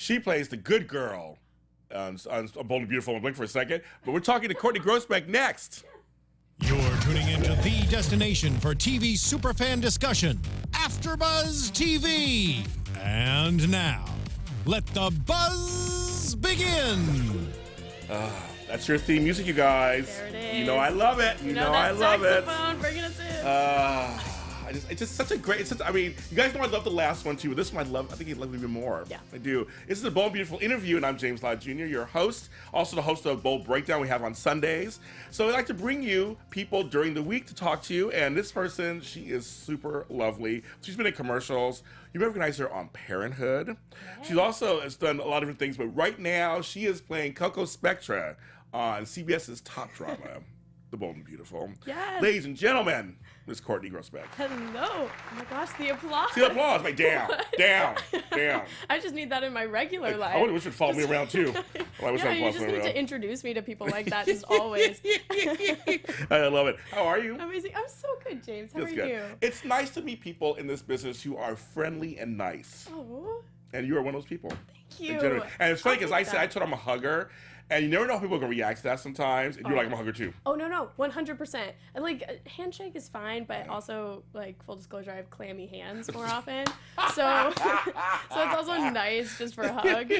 She plays the good girl on Bold and Beautiful. I'm blinking for a second, but we're talking to Courtney Grosbeck next. You're tuning into the destination for TV superfan discussion, AFTERBUZZ TV. And now, let the buzz begin. That's your theme music, you guys. There it is. You know I love it. You know I love it. Saxophone bringing us in. It's just such a great. I mean, you guys know I love the last one too, but this one I think you love it even more. Yeah, I do. This is a Bold and Beautiful interview, and I'm James Lott Jr., your host, also the host of Bold Breakdown we have on Sundays. So I'd like to bring you people during the week to talk to you, and this person, she is super lovely. She's been in commercials. You recognize her on Parenthood. Yes. She's also has done a lot of different things, but right now she is playing Coco Spectra on CBS's top drama, The Bold and Beautiful. Yes. Ladies and gentlemen, Miss Courtney Grosbeck. Hello. Oh my gosh, the applause. See the applause, like down. I just need that in my regular life. I wish you'd follow me around too. You just need to introduce me to people like that, just always. I love it. How are you? Amazing. I'm so good, James. How are good. you? It's nice to meet people in this business who are friendly and nice. Oh. And you are one of those people. Thank you. And it's funny because I told I'm a hugger. And you never know how people are going to react to that sometimes. And you're like, I'm a hugger too. Oh, no. 100%. And like, handshake is fine, but also, like, full disclosure, I have clammy hands more often. So it's also nice just for a hug.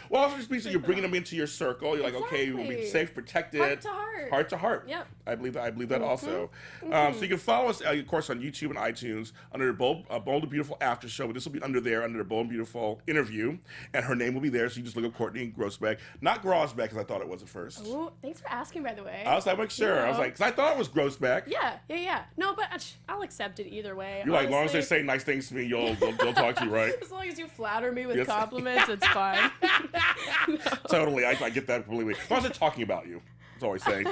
Well, also just means that you're bringing them into your circle. You're like, okay, we'll be safe, protected. Heart to heart. Heart to heart. Yep. I believe that also. So you can follow us, of course, on YouTube and iTunes under the Bold and Beautiful After Show. But this will be under the Bold and Beautiful interview. And her name will be there. So you just look up Courtney Grosbeck. Not Grosbeck, because I thought it was at first. Oh, thanks for asking, by the way. I was like, make sure. I was like, because I thought it was Grosbeck. Yeah. No, but I'll accept it either way. You're like, as long as they say nice things to me, they'll talk to you, right? As long as you flatter me with compliments, it's fine. No. Totally, I get that completely. As long as they're talking about you. That's all I say.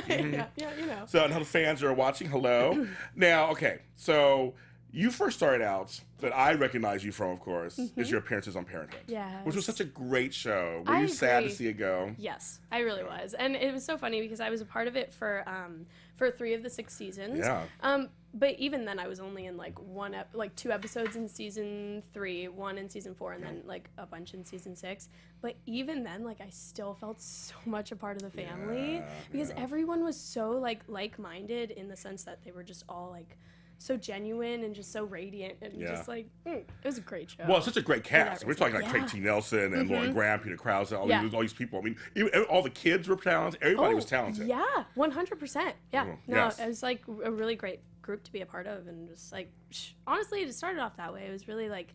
Yeah, you know. So, and the fans are watching, hello. Now, okay, so you first started out, that I recognize you from, of course, is your appearances on Parenthood. Yes. Which was such a great show. Were you sad to see it go? Yes, I really was. And it was so funny because I was a part of it for 3 of the 6 seasons. Yeah. But even then, I was only in like 2 episodes in season 3, 1 in season 4, and then like a bunch in season 6. But even then, like I still felt so much a part of the family because everyone was so like-minded in the sense that they were just all like so genuine and just so radiant and just like it was a great show. Well, it's such a great cast. We're talking like Craig T. Nelson and Lauren Graham, Peter Krause, all these people. I mean, all the kids were talented. Everybody was talented. Yeah, 100%. Yeah, yes. It was like a really great group to be a part of, and just like honestly, it started off that way. It was really like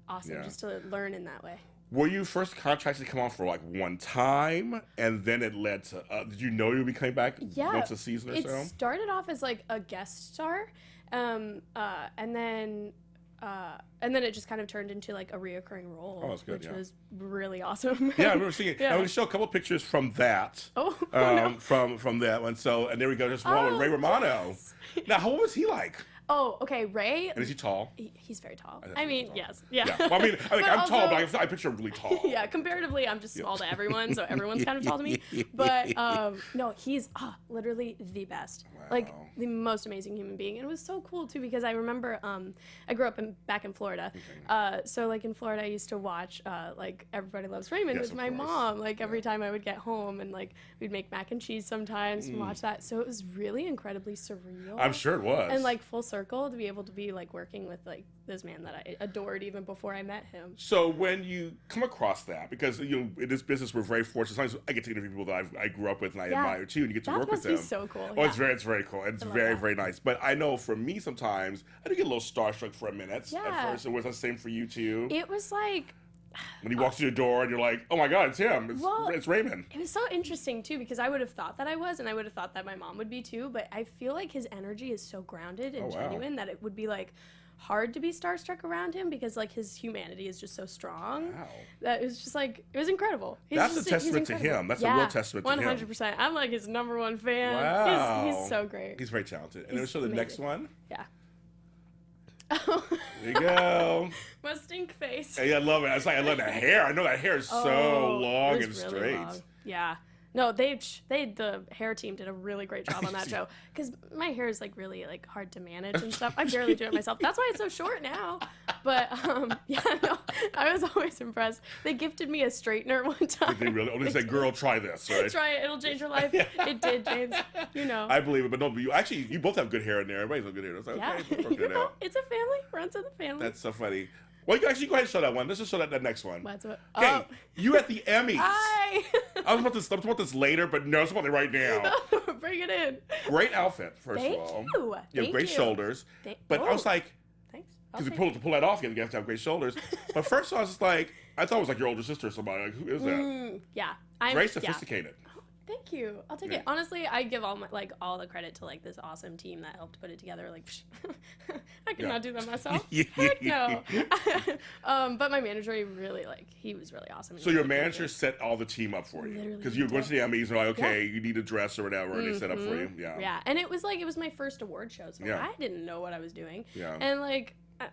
awesome just to learn in that way. Were you first contracted to come on for like one time, and then it led to? Did you know you would be coming back once a season or so? It started off as like a guest star, and then it just kind of turned into like a reoccurring role, which was really awesome. Yeah, I remember seeing it. I'm going to show a couple pictures from that. From that one. So, and there we go. There's one with Ray Romano. Yes. Now, how was he like? Oh, okay, Ray. And is he tall? He's very tall. I mean, yes. Yeah. Well, I mean, I'm tall, but I picture him really tall. Yeah, comparatively, I'm just small to everyone, so everyone's kind of tall to me. But no, he's literally the best. Wow. Like, the most amazing human being. And it was so cool, too, because I remember I grew up back in Florida. So, like, in Florida, I used to watch, like, Everybody Loves Raymond with my mom. Like, every time I would get home, and, like, we'd make mac and cheese sometimes and watch that. So it was really incredibly surreal. I'm sure it was. And, like, full circle to be able to be like working with like this man that I adored even before I met him. So when you come across that, because in this business we're very fortunate. Sometimes I get to interview people that I grew up with and I admire too, and you get to work with them. That must be so cool. Oh, it's very cool. It's very nice. But I know for me sometimes I do get a little starstruck for a minute at first. And was that the same for you too? It was like when he walks through the door and you're like, oh my God, it's him. It's Raymond. It was so interesting too because I would have thought that I was, and I would have thought that my mom would be too, but I feel like his energy is so grounded and genuine that it would be like hard to be starstruck around him because like his humanity is just so strong. Wow. That it was just like, it was incredible. That's a testament to him. That's a real testament to him. 100%. I'm like his #1 fan. Wow. He's so great. He's very talented. And then show the next one. Yeah. There you go. My stink face. Hey, I love it. I love that hair. I know that hair is so long and really straight. Long. Yeah. No, the hair team did a really great job on that show because my hair is like really like hard to manage and stuff. I barely do it myself. That's why it's so short now. But yeah, no, I was always impressed. They gifted me a straightener one time. They really only said, "Girl, try this." Right? Try it; it'll change your life. It did, James. You know. I believe it, but no, you both have good hair in there. Everybody's got good hair. It's like, Yeah, okay, you know, it's a family. Runs in the family. That's so funny. Well, you can actually go ahead and show that one. Let's just show that next one. Okay, Okay, you at the Emmys. Hi. I was about this later, but no, it's about it right now. Bring it in. Great outfit, first Thank of all. you. You have great shoulders. But I was like, Thanks. because to pull that off, you have to have great shoulders. But first, I was just like, I thought it was like your older sister or somebody. Like, who is that? Yeah. Very sophisticated. Yeah. Thank you. I'll take it. Honestly, I give all the credit to like this awesome team that helped put it together. Like, I could not do that myself. Heck no. But my manager, he was really awesome. So your manager set all the team up for you Literally because you were going to the Emmys and like, okay, Yeah. you need a dress or whatever, and they set up for you. Yeah. Yeah, and it was my first award show, so Yeah. I didn't know what I was doing. Yeah. And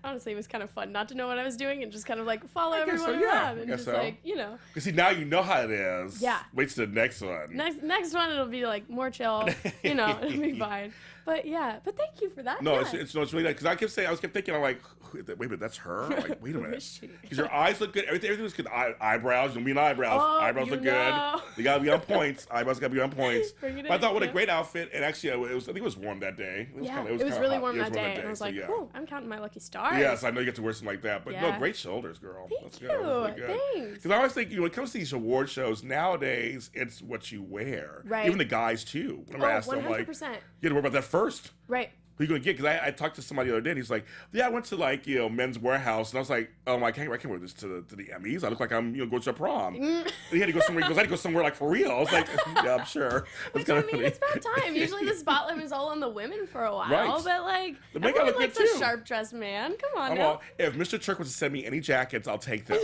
honestly, it was kind of fun not to know what I was doing and just kind of like follow everyone so, yeah. around and I just guess so. like, you know. Because see, now you know how it is. Yeah. Wait till the next one. Next one it'll be like more chill, you know, it'll be fine. But yeah, but thank you for that. No, yeah. it's really nice because I kept thinking, I'm like, wait a minute, that's her. I'm like, wait a Who minute, is she? because your eyes look good. Everything was good. Eyebrows, you mean eyebrows? Oh, eyebrows you look know. good. They gotta be on points. Eyebrows gotta be on points. Bring it But I in, thought, what a yeah. great outfit, and actually, I think it was warm that day. It was Yeah, kinda, it was kinda really hot. warm It was that day, and I was so, like, yeah. "Oh, I'm counting my lucky stars." Yes, I know you get to wear something like that, but no, Yeah. great shoulders, girl. Thank That's you. good. That was really good. Thanks. Because I always think, when it comes to these award shows nowadays, it's what you wear. Right. Even the guys too. Whenever I ask them, like, 100%. you had to worry about that first. Right. Who you gonna get? Because I talked to somebody the other day, and he's like, "Yeah, I went to Men's Warehouse," and I was like, "I can't wear this to the Emmys. I look like I'm going to a prom." And he had to go somewhere. He goes, "I had to go somewhere like for real." I was like, "Yeah, I'm sure." Which I mean, it's about time. Usually the spotlight was all on the women for a while, Right. but like The makeup everyone look likes good, a too. sharp dressed man. Come on I'm now. all, if Mr. Turk was to send me any jackets, I'll take them.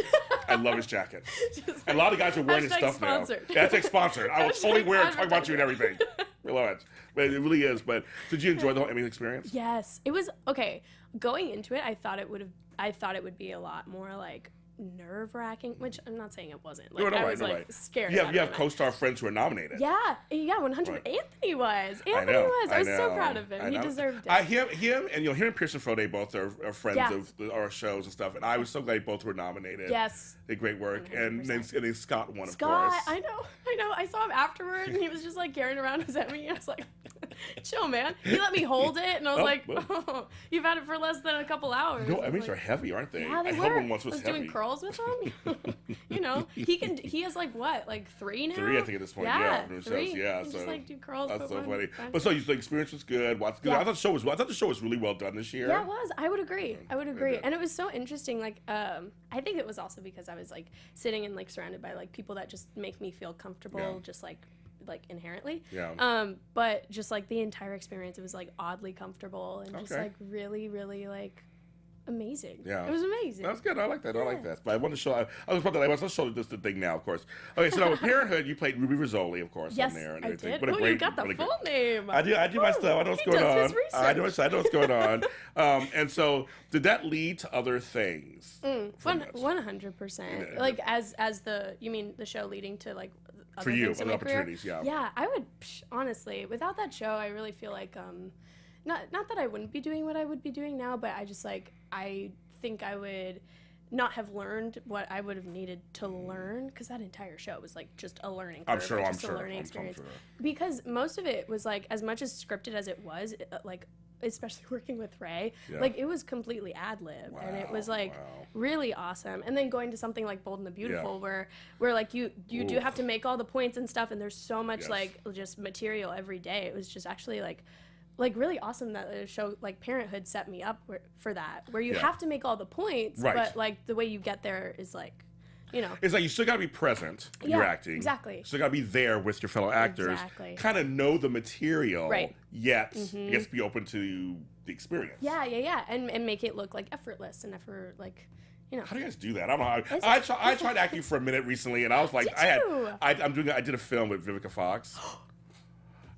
I love his jackets. And a lot of guys are wearing his Hashtag stuff sponsored. now. That's sponsored. I will totally Hashtag wear it and talk about you and advertising. everything. I love it. But it really is. But did you enjoy the whole Emmy experience? Yes, it was okay. Going into it, I thought it would be a lot more like nerve-wracking, which I'm not saying it wasn't. Like, I was scared. You about have it. co-star friends who are nominated. Yeah, 100. Right. Anthony was. I I was so know. proud of him. I He know. deserved it. Him and him and Pearson Frode both are friends Yeah. of our shows and stuff, and I was so glad both were nominated. Yes. They did great work, and 100%. then Scott won, of Scott, course. I know. I saw him afterward, and he was just like carrying around his Emmy. I was like, chill, man. He let me hold it, and I was like, oh, you've had it for less than a couple hours. No, I was Emmys like, are heavy, aren't they? Yeah, they I were. held one once I was was heavy. doing curls with him. You know, he has like what, like 3 now? 3, I think, at this point. Yeah, from his 3. shows, yeah. You so just like do curls. that's put so one funny. back. But so the experience was good. I Yeah. thought the show was really well done this year. Yeah, it was. I would agree. did. And it was so interesting. Like, I think it was also because I was like sitting and like surrounded by like people that just make me feel comfortable, Yeah. just like inherently. Yeah. But just like the entire experience, it was like oddly comfortable and just Okay. like really, really like amazing. Yeah. It was amazing. That's good. I like that. I like Yeah. that. But I want to show. I was about to. Let's show this the thing now, of course. Okay, so now with Parenthood, you played Ruby Rizzoli, of course, Yes, on there and I everything. did. What a Oh, great, you got the really full good- name. I do my Ooh, stuff. I know what's he going does on. his I know what's going on. research. And so, did that lead to other things? from this? 100%. Yeah. Like as you mean the show leading to like other For you, things in other my career? opportunities, yeah. Yeah, I would honestly, without that show, I really feel like not that I wouldn't be doing what I would be doing now, but I just like I think I would not have learned what I would have needed to learn because that entire show was like just a learning curve, I'm sure. just a learning experience. Because most of it was like as much as scripted as it was, like especially working with Ray, Yeah. like it was completely ad lib, and it was like really awesome. And then going to something like Bold and the Beautiful, where like you do have to make all the points and stuff, and there's so much like just material every day. It was just actually like really awesome that the show like Parenthood set me up for that, where you have to make all the points, Right. but like the way you get there is like, you know. It's like you still got to be present when you're acting. Exactly. You still got to be there with your fellow actors. Exactly. Kind of know the material, Right. yet you have to be open to the experience. Yeah, and make it look like effortless and you know. How do you guys do that? I don't know. I tried acting for a minute recently, and I was like, Did you? I did a film with Vivica Fox.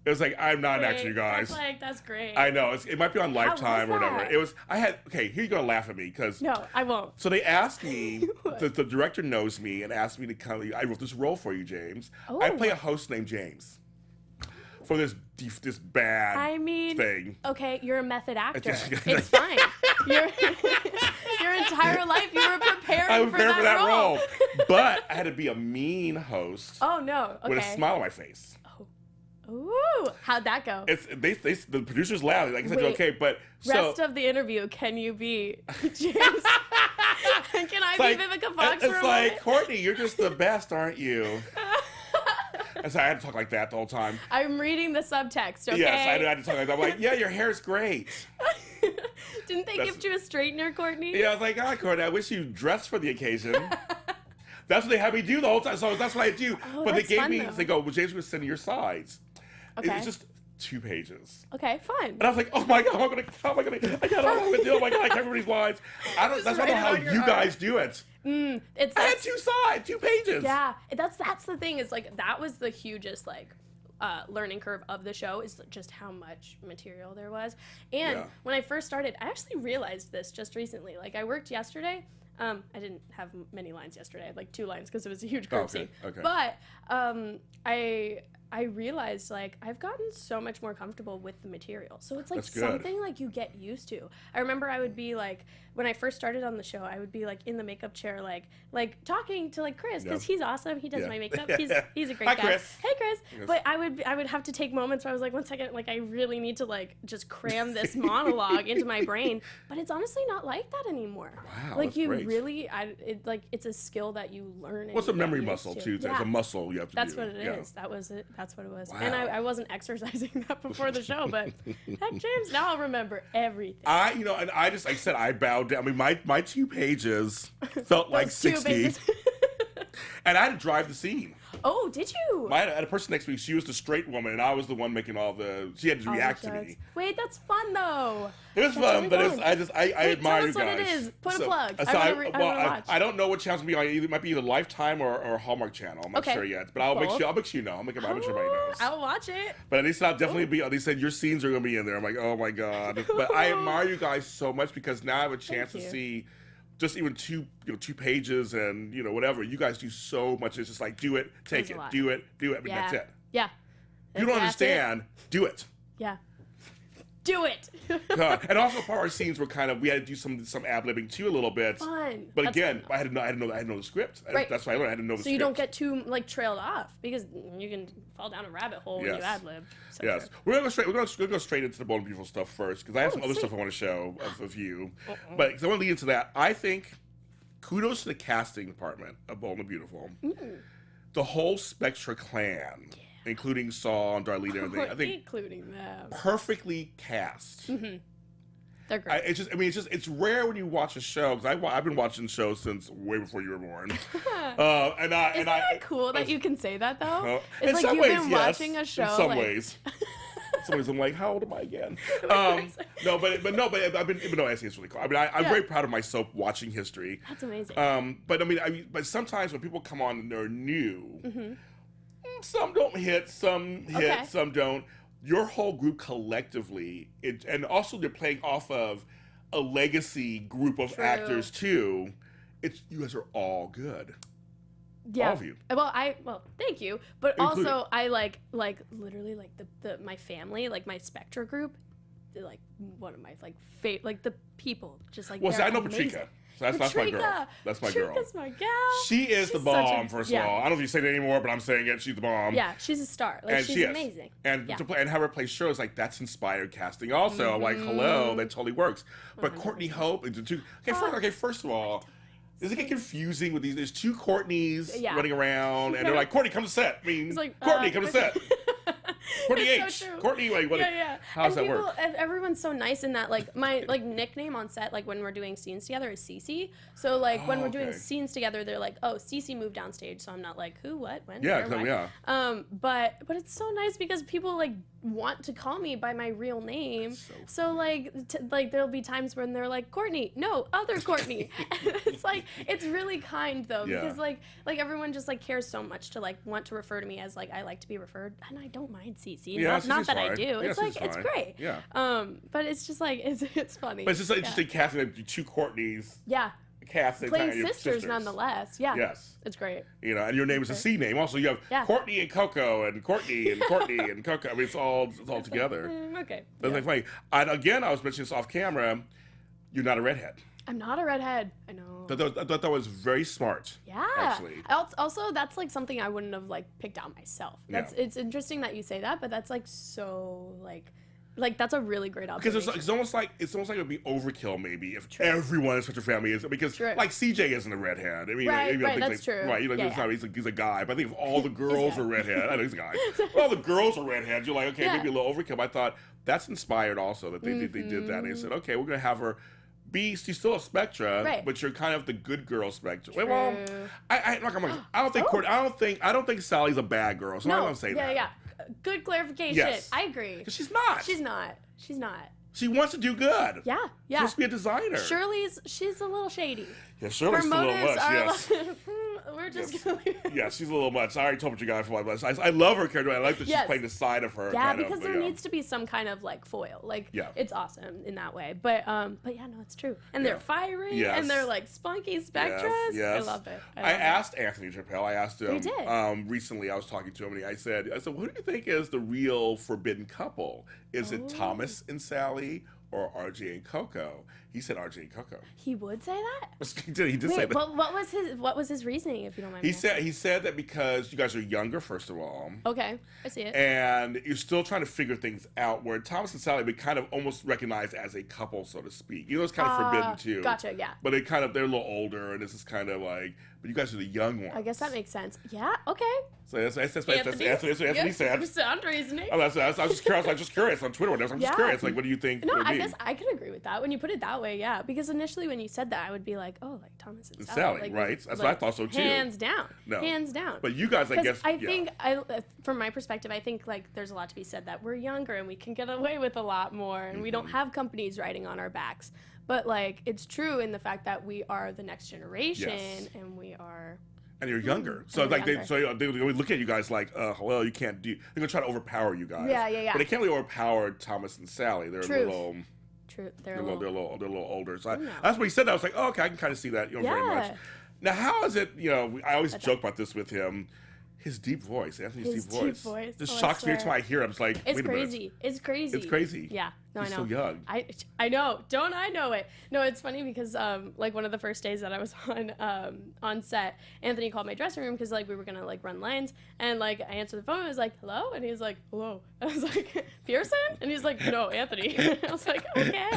It was like, I'm not an actor, you guys. That's great. I know. It might be on Lifetime or whatever. that? Okay, here you're going to laugh at me because. No, I won't. So they asked me, the director knows me and asked me to come. I wrote this role for you, James. I play a host named James. For this bad thing. Okay, you're a method actor. It's fine. Your entire life you were preparing for that role. But I had to be a mean host. Oh, no. Okay. With a smile on my face. Ooh, how'd that go? The producers laughed. Like I said, okay, but rest of the interview, can you be James? Can I be Vivica Fox for a It's moment? like, Courtney, you're just the best, aren't you? And so I had to talk like that the whole time. I'm reading the subtext, okay? Yes, I had to talk like that. I'm like, yeah, your hair's great. Didn't they gift you a straightener, Courtney? Yeah, I was like, God, Courtney, I wish you dressed for the occasion. That's what they had me do the whole time. So that's what I do. Oh, but they gave me, though. they go, well, James, we're sending your sides. Okay. It was just 2 pages. Okay, fine. And I was like, oh my God, how am I gonna do? Oh my God, I can't remember these lines. That's not how you guys do it. I had 2 sides, 2 pages. Yeah, that's the thing. Is like that was the hugest learning curve of the show, is just how much material there was. And when I first started, I actually realized this just recently. Like I worked yesterday. I didn't have many lines yesterday. I had like 2 lines because it was a huge group scene. Okay. But I realized like I've gotten so much more comfortable with the material. So it's like something like you get used to. I remember I would be like, when I first started on the show, I would be like in the makeup chair, like talking to like Chris, because he's awesome. He does my makeup. He's a great guy. Chris. Hey Chris. But I would have to take moments where I was like, 1 second, like I really need to like just cram this monologue into my brain. But it's honestly not like that anymore. Wow, like that's you great. really, it's a skill that you learn. What's a memory muscle too? It's a muscle you have to do. That's what it is. That was it. That's what it was. Wow. And I wasn't exercising that before the show, but heck, James, now I'll remember everything. And I just, like I said, I bowed down. I mean, my 2 pages felt like 60. And I had to drive the scene. Oh, did you? I had a person next to me. She was the straight woman, and I was the one making she had to react to me. Wait, that's fun though. It was fun, but I admire you guys. Tell us what it is. Put a plug. So I don't know what channel's gonna be on. It might be either Lifetime or Hallmark Channel. I'm not sure yet, but I'll make sure you know. I'll make sure everybody knows. I'll watch it. But at least I'll definitely be. They said your scenes are gonna be in there. I'm like, oh my God. But I admire you guys so much because now I have a chance to see. Just even 2 pages and whatever. You guys do so much. It's just like do it, take it, do it. I mean, that's it. Yeah. You don't understand. Do it. Yeah. Do it. And also part of our scenes were we had to do some ad-libbing too a little bit. Fun. But again, I had to know the script. Right. That's why I learned. I had to know the script. So you don't get too trailed off, because you can fall down a rabbit hole when you ad-lib. So yes. We're gonna go straight into the Bold and Beautiful stuff first, because I have some other stuff I want to show of you. But because I want to lead into that, I think kudos to the casting department of Bold and Beautiful. The whole Spectra clan. Including Saul and Darlene and everything. I think including them. Perfectly cast. They're great. It's rare when you watch a show, because I've been watching shows since way before you were born. Isn't that cool that you can say that though? It's like you've been watching a show. In some ways. Some ways I'm like, how old am I again? But I've been, even though I say it's really cool. I mean, I'm very proud of myself watching history. That's amazing. But sometimes when people come on and they're new, some don't hit, some hit, some don't. Your whole group collectively, and also they're playing off of a legacy group of actors too. You guys are all good. Yeah. All of you. Well, thank you. But Including. Also, I like literally like my family, like my Spectra group, like one of my like the people, just like. Well, see, I know amazing. Patricia. So that's my girl. That's my girl. Patrica's my gal. She is the bomb, first of all. I don't know if you say it anymore, but I'm saying it. She's the bomb. Yeah, she's a star. Like, and she's amazing. And to play and have her play shows, like, that's inspired casting also. Like, hello, that totally works. But 100%. Courtney Hope, first of all, does it get confusing with these? There's 2 Courtneys running around, and they're like, Courtney, come to set. I mean, Courtney, come to set. Courtney H. So Courtney, how does that work? Everyone's so nice in that. Like, my nickname on set, like when we're doing scenes together, is Cece. So like when we're doing scenes together, they're like, oh, Cece moved downstage. So I'm not like, who, what, when, where, why. But it's so nice because people like want to call me by my real name. So like there'll be times when they're like, Courtney, no, other Courtney. It's like, it's really kind though, because like everyone just like cares so much to like want to refer to me as like I like to be referred, and I don't mind like CC. Yeah, Not CC's that I fine. do. Yeah, It's like CC's it's fine. great. Yeah. But it's just like it's funny. But it's just like interesting casting like, two Courtneys. Yeah. Cast Playing sisters nonetheless. Yeah. Yes. It's great. You know, and your name is a C name. Also, you have Courtney and Coco and Courtney and Courtney and Coco. I mean, it's all together. Okay. That's like funny. And again, I was mentioning this off camera. You're not a redhead. I'm not a redhead. I know. I thought that was very smart. Yeah. Actually. Also, that's like something I wouldn't have like picked out myself. It's interesting that you say that, but that's like so like that's a really great observation. Because it's almost like it would be overkill maybe if everyone in such a family is, because like CJ isn't a redhead. I mean, right, like, that's true. Right, he's a guy, but I think if all the girls are redhead, I know he's a guy. If all the girls are redheads, you're like, okay, maybe a little overkill. But I thought that's inspired also that they did that. And they said, okay, we're gonna have her. She's still a Spectra, but you're kind of the good girl Spectra. True. Well, I don't think Sally's a bad girl. So I'm not gonna say that. Yeah. Good clarification. Yes. I agree. Because she's not. She's not. She wants to do good. Yeah. She wants to be a designer. She's a little shady. Yeah, Shirley's a little much, yes. We're just gonna leave it. Yeah, she's a little much. I already told you guys for my I love her character. I like that she's playing the side of her. Yeah, because there needs to be some kind of like foil. Like it's awesome in that way. But yeah, no, it's true. And they're fiery and they're like spunky Spectras. Yes. I love it. I asked Anthony Chappelle. I asked him did. Recently. I was talking to him and I said, who do you think is the real forbidden couple? Is it Thomas and Sally or RJ and Coco? He said RJ and Coco. He would say that? He did say that. What was his reasoning, if you don't mind? He said that because you guys are younger, first of all. Okay, I see it. And you're still trying to figure things out, where Thomas and Sally be kind of almost recognized as a couple, so to speak. You know, it's kind of forbidden too. Gotcha, yeah. But they're a little older, and this is kind of like, but you guys are the young ones. I guess that makes sense. Yeah, okay. So that's what Anthony said. Sound reasoning. I was just curious on Twitter. I'm just curious. Like, what do you think? No, I guess I could agree with that. When you put it that way, yeah. Because initially when you said that, I would be like, oh, like Thomas and Sally. Like, right? That's what I thought so too. Hands down. No. Hands down. But you guys, I guess. I think, from my perspective, I think like there's a lot to be said that we're younger and we can get away with a lot more, and we don't have companies riding on our backs. But like, it's true in the fact that we are the next generation, and we are. And you're younger, so like they look at you guys like, well, you can't do. They're gonna try to overpower you guys. Yeah. But they can't really overpower Thomas and Sally. They're a little. True. They're a little older. So that's what he said. I was like, oh, okay, I can kind of see that. Very much. Now, how is it? I always joke about this with him. His deep voice, Anthony's deep voice. This shocks me every time I hear it. I'm just like, it's wait a crazy. minute. It's crazy. It's crazy. Yeah. No, He's I know. so young. I know. Don't I know it? No, it's funny because like one of the first days that I was on set, Anthony called my dressing room because like we were gonna like run lines, and like I answered the phone. And I was like, hello, and he was like, hello. I was like, Pearson, and he's like, no, Anthony. I was like, okay.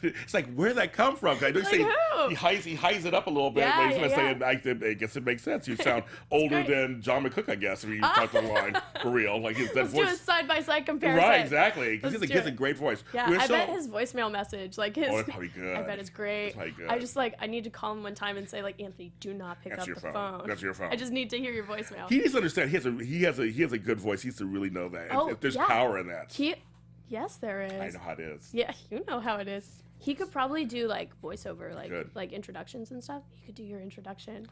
It's like, where'd that come from? I know you say who? he highs it up a little bit. Yeah, but he's gonna say, yeah. I guess it makes sense. You sound older than John McCook, I guess, if you talk the line for real. Like that Let's voice. do a side-by-side comparison. Right, exactly. Because he has a great voice. Yeah, I bet his voicemail message, like his. Oh, that's probably good. I bet it's great. That's probably good. I just I need to call him one time and say like, Anthony, do not pick up the phone. That's your phone. I just need to hear your voicemail. He needs to understand. He has a good voice. He needs to really know that. Oh, if there's power in that. Yes, there is. I know how it is. Yeah, you know how it is. He could probably do like voiceover, like introductions and stuff. He could do your introduction,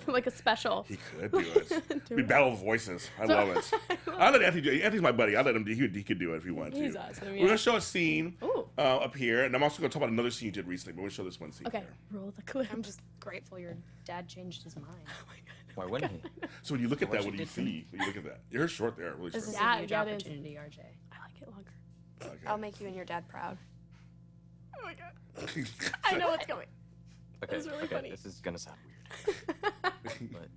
like a special. He could do it. We battle the voices. I love it. I let Anthony do it. Anthony's my buddy. I let him do. He could do it if he wanted to. He's awesome. Yeah. We're gonna show a scene up here, and I'm also gonna talk about another scene you did recently. But we'll show this one scene. Okay, here. roll the clip. I'm just grateful your dad changed his mind. Oh my god. Why wouldn't he? So when you look at that, what do you see? When you look at that, you're short there, really short. This is Yeah, a huge that is. opportunity, RJ. I like it longer. Okay. I'll make you and your dad proud. Oh my god. I know what's coming. Okay, It's really funny. This is gonna sound weird. But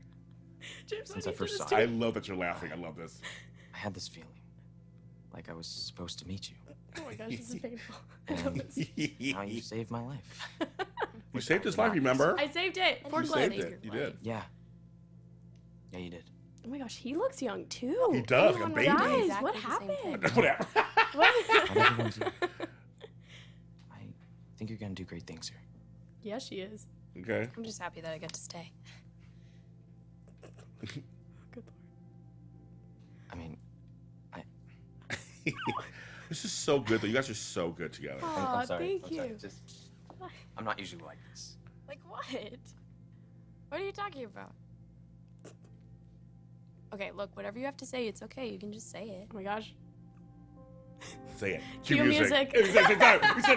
James, since I first saw I it, love that you're laughing. I love this. I had this feeling. Like I was supposed to meet you. Oh my gosh, this is painful. I And love this. now you saved my life. You saved his life, remember? I saved it. For You Glenn. saved it. You did. Yeah. Yeah, you did. Oh my gosh, he looks young too. He does, like a Oh my baby. Guys, Exactly what the same happened? Whatever. What? Not everyone's here. I think you're gonna do great things here. Yeah, she is. Okay. I'm just happy that I get to stay. Good lord. I mean, This is so good, though. You guys are so good together. Aw, I'm sorry. thank I'm sorry. you. Just, I'm not usually like this. Like what? What are you talking about? Okay, look, whatever you have to say, it's okay. You can just say it. Oh my gosh. Say it. Cue music. We said at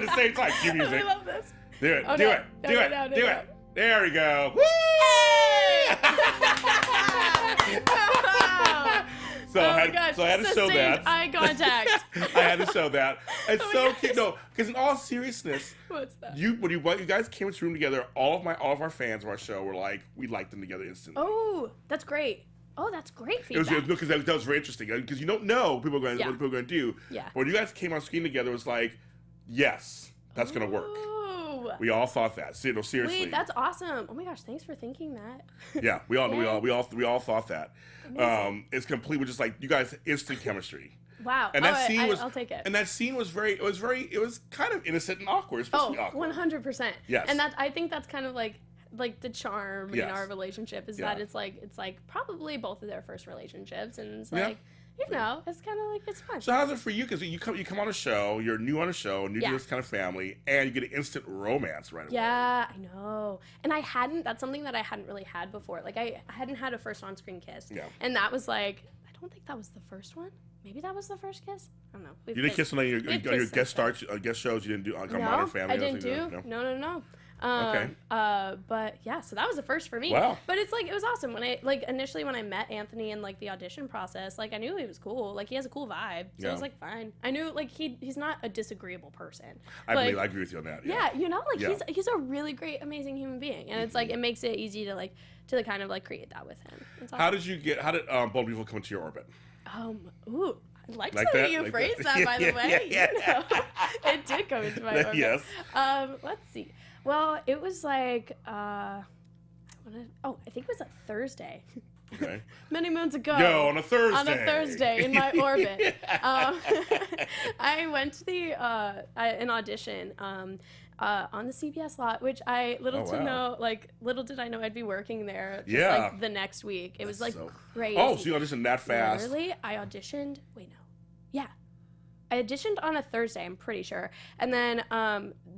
the same time. Cue music. I love this. Do it. Oh, do no. it. No, Do no, it. no, no, Do no. it. There we go. Woo! So Oh I my had, gosh, so I had to show sustained that. eye contact. I had to show that. It's Oh my so gosh. cute. No, because in all seriousness, What's that? when you guys came into the room together, all of our fans of our show were like, we liked them together instantly. Oh, that's great. Oh, that's great It was feedback. because that was very interesting because you don't know what people are Yeah. going to do. Yeah. But when you guys came on screen together, it was like, yes, that's going to work. Ooh. We all thought that. Seriously. Wait, that's awesome. Oh my gosh, thanks for thinking that. Yeah, we all thought that. Amazing. It's complete with just like you guys instant chemistry. Wow. And that scene was I'll take it. And that scene was it was kind of innocent and awkward. It's supposed to be awkward. 100%. Yes. And I think that's kind of like the charm Yes. in our relationship is Yeah. that it's like probably both of their first relationships, and it's Yeah. like it's kind of like it's fun. So how's it for you? Because you come on a show, you're new on a show, new Yeah. to this kind of family, and you get an instant romance right away. Yeah, I know. And that's something that I hadn't really had before. Like I hadn't had a first on-screen kiss. Yeah. And that was like, I don't think that was the first one. Maybe that was the first kiss. I don't know. You didn't kiss on your we've guest kissed since guest shows. You didn't do on then. Modern Family. I didn't do. No? No. Okay. But yeah, so that was the first for me. Wow. But it's like it was awesome when I initially when I met Anthony in like the audition process, like I knew he was cool. Like he has a cool vibe. So it was Yeah. like fine. I knew like he's not a disagreeable person. I Like, agree with you on that. yeah, like Yeah. he's a really great, amazing human being, and it's like it makes it easy to kind of like create that with him. It's How awesome. did Bold People come into your orbit? Ooh, I like Like the way that? you Like phrased that? that, by the Yeah, way. yeah, You know, it did come into my orbit. Yes. Let's see. Well, it was like I think it was a Thursday. Okay. Many moons ago. Yo, on a Thursday. On a Thursday in my orbit. I went to an audition on the CBS lot, which little did I know I'd be working there just Yeah. like the next week. It was like crazy. Oh, so you auditioned that fast? Literally, I auditioned. Wait, no. Yeah. I auditioned on a Thursday, I'm pretty sure. And then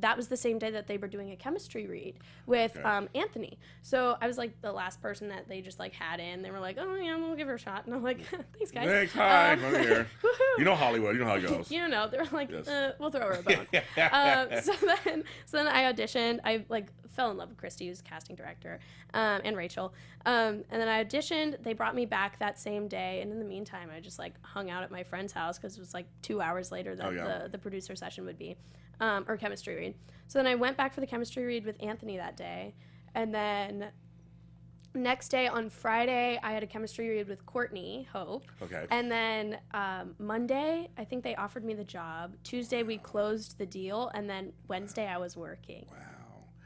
that was the same day that they were doing a chemistry read with Anthony. So I was like the last person that they just like had in. They were like, oh yeah, we'll give her a shot. And I'm like, thanks guys. Thanks, hi, I'm here. woohoo. You know Hollywood. You know how it goes. You know, they were like, Yes. we'll throw her a bone. So then I auditioned. I like fell in love with Christy, who's casting director, and Rachel. And then I auditioned. They brought me back that same day. And in the meantime, I just like hung out at my friend's house because it was like 2 hours later that the producer session would be, or chemistry read. So then I went back for the chemistry read with Anthony that day. And then next day on Friday, I had a chemistry read with Courtney Hope. Okay. And then Monday, I think they offered me the job. Tuesday, we closed the deal. And then Wednesday, I was working. Wow.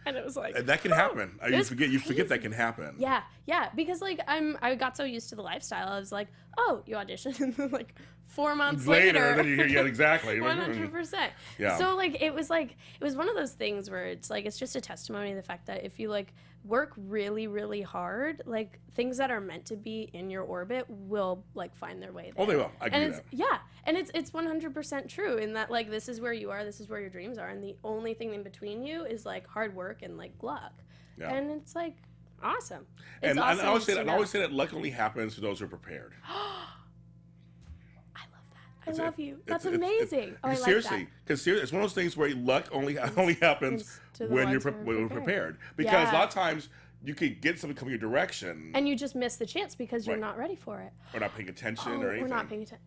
And it was like, And that can happen. It You was forget that crazy. can happen. Yeah, because like I got so used to the lifestyle. I was like, oh, you auditioned, and then like 4 months later, then you hear, yeah, exactly. 100%. Yeah. So like it was one of those things where it's like it's just a testimony to the fact that if you like work really, really hard, like things that are meant to be in your orbit will like find their way there. Oh, they will. I agree And with it's and it's 100% true in that like this is where you are, this is where your dreams are, and the only thing in between you is like hard work and like luck. Yeah. And it's like awesome. And It's awesome I always say to that. I know. always say that luck only happens to those who are prepared. I love that. I love you. That's It's- amazing. Oh, I like seriously, that. because it's one of those things where luck only happens It's to the when you're ones who are when you're prepared. prepared. Because a Yeah. lot of times you could get something coming your direction And you just miss the chance because you're Right. not ready for it. or not paying attention Oh, or anything. we're not paying attention.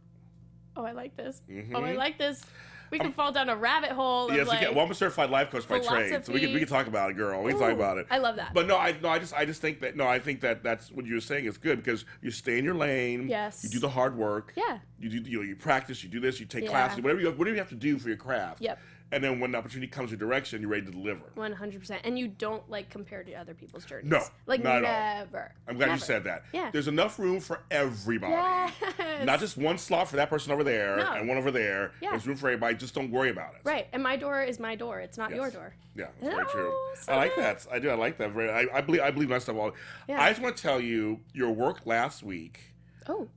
Oh, I like this. Mhm. Oh, I like this. We can fall down a rabbit hole of Yes, like. we can. Well, I'm a certified life coach by trade, so we philosophy. can talk about it, girl. We can talk Ooh, about it. I love that. But I just think that I think that that's what you're saying is good because you stay in your lane. Yes. You do the hard work. Yeah. You practice. You do this. You take Yeah. classes. Whatever you have to do for your craft. Yep. And then when the opportunity comes your direction, you're ready to deliver. 100%. And you don't like compare to other people's journeys. No, Like not at all. never. I'm glad you Never. said that. Yeah. There's enough room for everybody. Yes. Not just one slot for that person over there No. and one over there. Yeah. There's room for everybody. Just don't worry about it. Right. And my door is my door. It's not Yes. your door. Yeah, that's very true. Oh, so I like good. that. I do. I like that. I believe my stuff all. Yeah. I just want to tell you, your work last week Oh.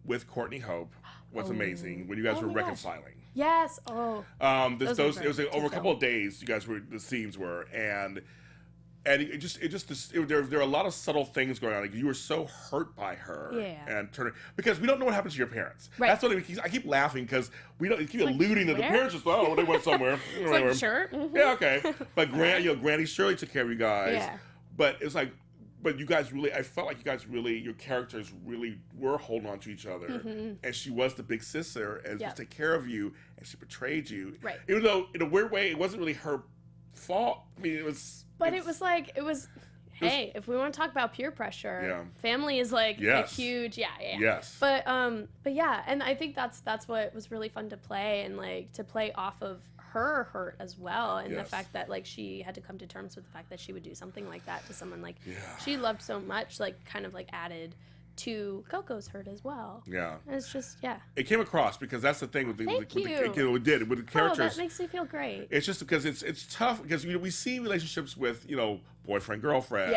with Courtney Hope was amazing when you guys Oh were my gosh. reconciling. Yes. Oh. It was great over a to couple of days. You guys the scenes were, and And there are a lot of subtle things going on. Like you were so hurt by her, and because we don't know what happened to your parents. Right. That's what I keep laughing because we don't keep alluding that the where? parents just they went somewhere. It's like, sure. Yeah, okay. But Granny Shirley took care of you guys. Yeah. But it's like, but you guys really, I felt like you guys really, your characters really were holding on to each other, and she was the big sister and to take care of you, and she betrayed you. Right. Even though in a weird way it wasn't really her fault. I mean, it was. But it was hey, if we want to talk about peer pressure, family is like a Yes. huge, Yes. But yeah, and I think that's what was really fun to play, and like to play off of her hurt as well, and the fact that like she had to come to terms with the fact that she would do something like that to someone like she loved so much, like kind of like added to Coco's hurt as well. Yeah. And it's just It came across because that's the thing with the Thank you. it did with the characters. Oh, that makes me feel great. It's just because it's tough because we see relationships with boyfriend girlfriend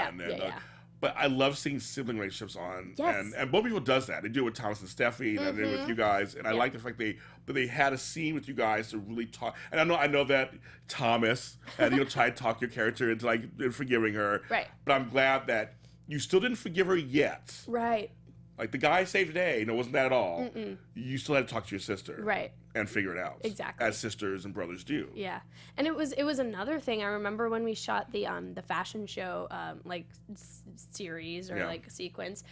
but I love seeing sibling relationships on and both people does that. They do it with Thomas and Steffi and then with you guys, and I like the fact they had a scene with you guys to really talk. And I know that Thomas had try to talk your character into like forgiving her, Right. But I'm glad that you still didn't forgive her yet. Right. Like the guy saved the day, it wasn't that at all. You still had to talk to your sister, Right. and figure it out, Exactly. as sisters and brothers do. Yeah, and it was another thing. I remember when we shot the fashion show series or like sequence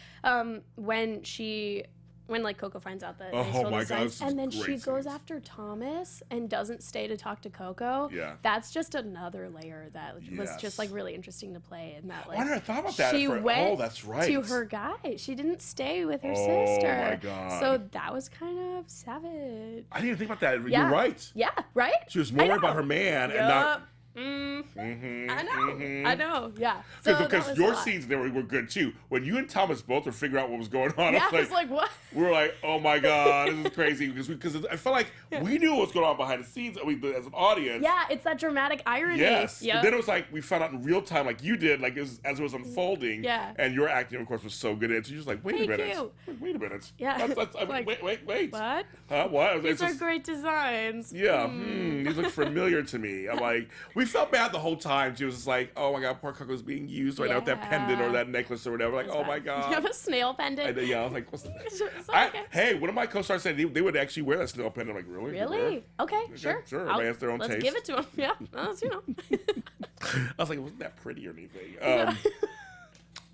when like Coco finds out that they stole the signs, and then she goes after Thomas and doesn't stay to talk to Coco. Yeah, that's just another layer that was just like really interesting to play. And that like I never thought about that. She went that's right. to her guy. She didn't stay with her sister. Oh my god! So that was kind of savage. I didn't even think about that. Yeah. You're right. Yeah, right. She was more worried about her man and not. I know. Yeah. So because your scenes there were good too. When you and Thomas both were figuring out what was going on, I was like, what? We were like, oh my god, this is crazy because I felt like we knew what was going on behind the scenes. As an audience. Yeah, it's that dramatic irony. Yes. Yep. But then it was like we found out in real time, like you did, like as it was unfolding. Yeah. And your acting, of course, was so good at it. So you're just like, wait a minute. You. Wait a minute. Yeah. Like, wait. What? Huh? What? These are great designs. Yeah. These look familiar to me. I'm like, we felt bad the whole time. She was just like, oh my god, poor Coco's being used right now with that pendant or that necklace or whatever. Like, oh my god. You have a snail pendant? I was like, what's that? Okay. Hey, one of my co-stars said they would actually wear that snail pendant. I'm like, really? Really? Okay, sure. Sure. Everybody has their own let's taste. give it to him. Yeah. I was like, wasn't that pretty or anything?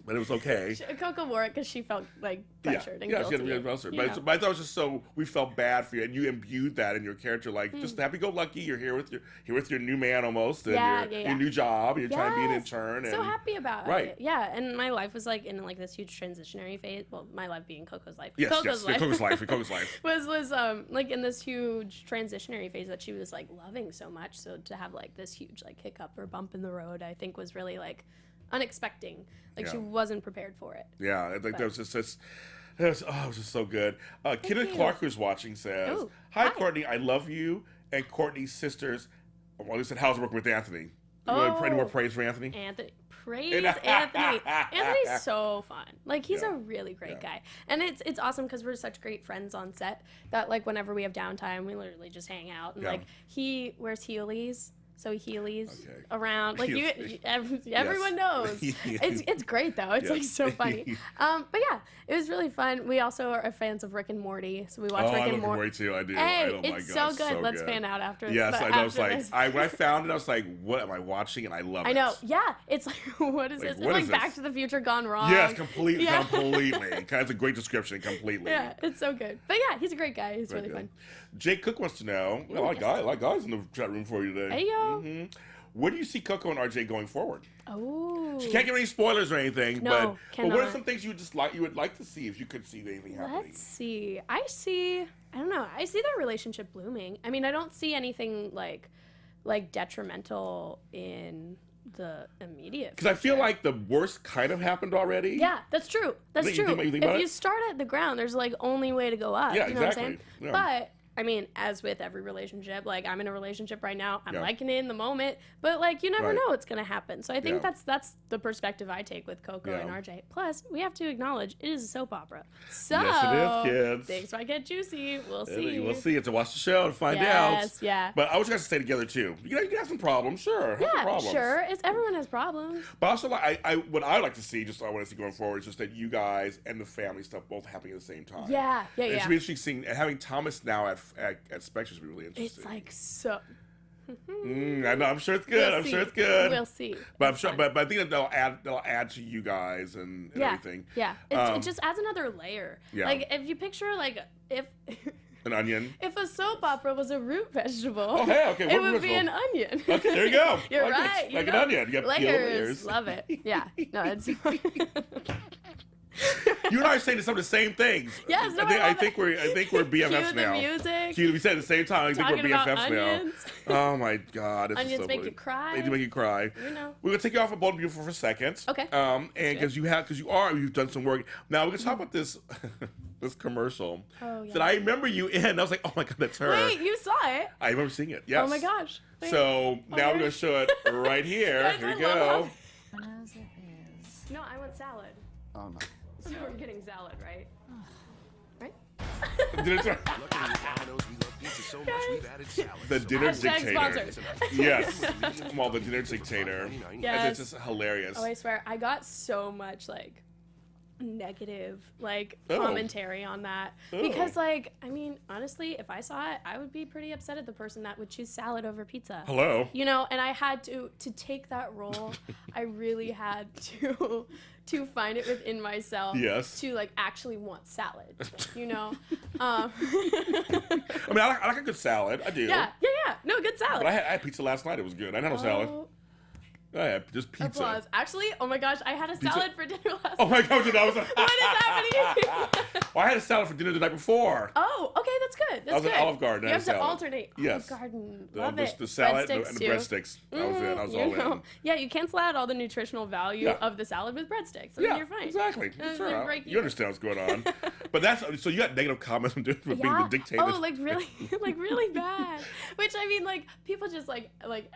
But it was okay. Coco wore it because she felt like pressured and she guilty. had to be pressured. But I thought it was just so we felt bad for you, and you imbued that in your character, like just happy-go-lucky. You're here with your new man almost, and your new job. And you're trying to be an intern. So happy about it. Yeah, and my life was like in like this huge transitionary phase. Well, my life being Coco's life. Yes, Coco's life. Coco's life. was like in this huge transitionary phase that she was like loving so much. So to have like this huge like hiccup or bump in the road, I think was really like unexpected. Like she wasn't prepared for it. Yeah, I think that was just it was just so good. Kenneth Clark, who's watching, says, Hi, Courtney, I love you and Courtney's sisters. Well, they said, how's it working with Anthony? Any more praise for Anthony? Praise Anthony. Anthony's so fun. Like, he's a really great guy. And it's awesome because we're such great friends on set that, like, whenever we have downtime, we literally just hang out. And, like, he wears Heelys. So Heelys around, like everyone knows. It's great though. It's like so funny. But yeah, it was really fun. We also are fans of Rick and Morty, so we watch Rick and Morty too. I do. Hey, oh my it's God, so good. Let's fan out after. Yes, I was like, this. when I found it, I was like, what am I watching? And I love it. I know. Yeah, it's like, what is this? It's like Back to the Future gone wrong. Yes, completely. That's a great description. Completely. Yeah, it's so good. But yeah, he's a great guy. He's really fun. Jake Cook wants to know. A lot of guys in the chat room for you today. Hey yo. Mm-hmm. Where do you see Coco and RJ going forward? Oh. She can't give any spoilers or anything, no, but what are some things you would like to see if you could see anything happening? Let's see. I don't know. I see their relationship blooming. I mean, I don't see anything like detrimental in the immediate. Because I feel like the worst kind of happened already. Yeah, that's true. That's true. You think if you start at the ground, there's like only way to go up. Yeah, you know exactly. What I'm saying? Yeah. But I mean, as with every relationship, like I'm in a relationship right now, I'm Yeah. liking it in the moment, but like you never Right. know what's gonna happen. So I think Yeah. that's the perspective I take with Coco and Yeah. RJ. Plus, we have to acknowledge it is a soap opera. So Yes, it is, kids. things might get juicy. We'll see. We'll see. You have to watch the show and find out. Yes, yeah. But I want you guys to stay together too. You know, you can have some problems, sure. Have some Yeah, problems. sure. Everyone has problems. But also, like, what I like to see, just I want to see going forward, is just that you guys and the family stuff both happening at the same time. Yeah, yeah, It yeah. should be interesting seeing, and having Thomas now at Spectre should be really interesting. It's like so. I know. I'm sure it's good. We'll I'm see. sure it's good. We'll see. But I'm It's sure. fun. But I think that they'll add to you guys and yeah, everything. yeah. It just adds another layer. Yeah. Like if you picture like if. An onion. If a soap opera was a root vegetable, Oh, hey, okay, it what would be vegetable? an onion. Okay, there you go. You're Like right. it. you Like an know? onion. You got peel layers. Love it. Yeah. No, it's. You and I are saying some of the same things. Yes, no, I I think we're BFFs Cue the now. music. We said at the same time. I think Talking we're about BFFs now. onions. Oh my God! This is Onions so make funny. you cry. They do make you cry. You know. We're gonna take you off of Bold and Beautiful for a second. Okay. And because you've done some work. Now we're gonna talk about this this commercial Oh, yeah. that I remember you in. I was like, oh my God, that's her. Wait, you saw it? I remember seeing it. Yes. Oh my gosh. Wait. So now we're Okay. gonna show it right here. Guys, Here I we go. love As it is. No, I want salad. Oh no. So we're getting salad, right? Right? Dinner- Luckily, Domino's, we love pizza so much we've added salad. the dinner Hashtag dictator. sponsored. Yes. Well, the dinner dictator. Yes. It's just hilarious. Oh, I swear, I got so much like negative like Oh. commentary on that Oh. because like I mean honestly if I saw it I would be pretty upset at the person that would choose salad over pizza. Hello. You know, and I had to take that role. I really had to find it within myself Yes. to like actually want salad. You know. I mean, I like a good salad. I do. Yeah. No, good salad. But I had pizza last night. It was good. I had no salad. Oh, I had just pizza. applause. Actually, oh my gosh, I had a salad for dinner last Oh my God, dude, I was. What is happening? Well, I had a salad for dinner the night before. Oh, okay, that's good. That's I was good. at Olive Garden. You I have had to salad. alternate. Yes. Olive Garden, The- love the, it. the salad Breadsticks and the too. breadsticks. I was in. I was You all know. in. Yeah, you cancel out all the nutritional value Yeah. of the salad with breadsticks, and Yeah, then you're fine. exactly. And Sure. then break You even. understand what's going on. But that's so you got negative comments from being the dictator. Oh, like really, like really bad. Which I mean, like people just like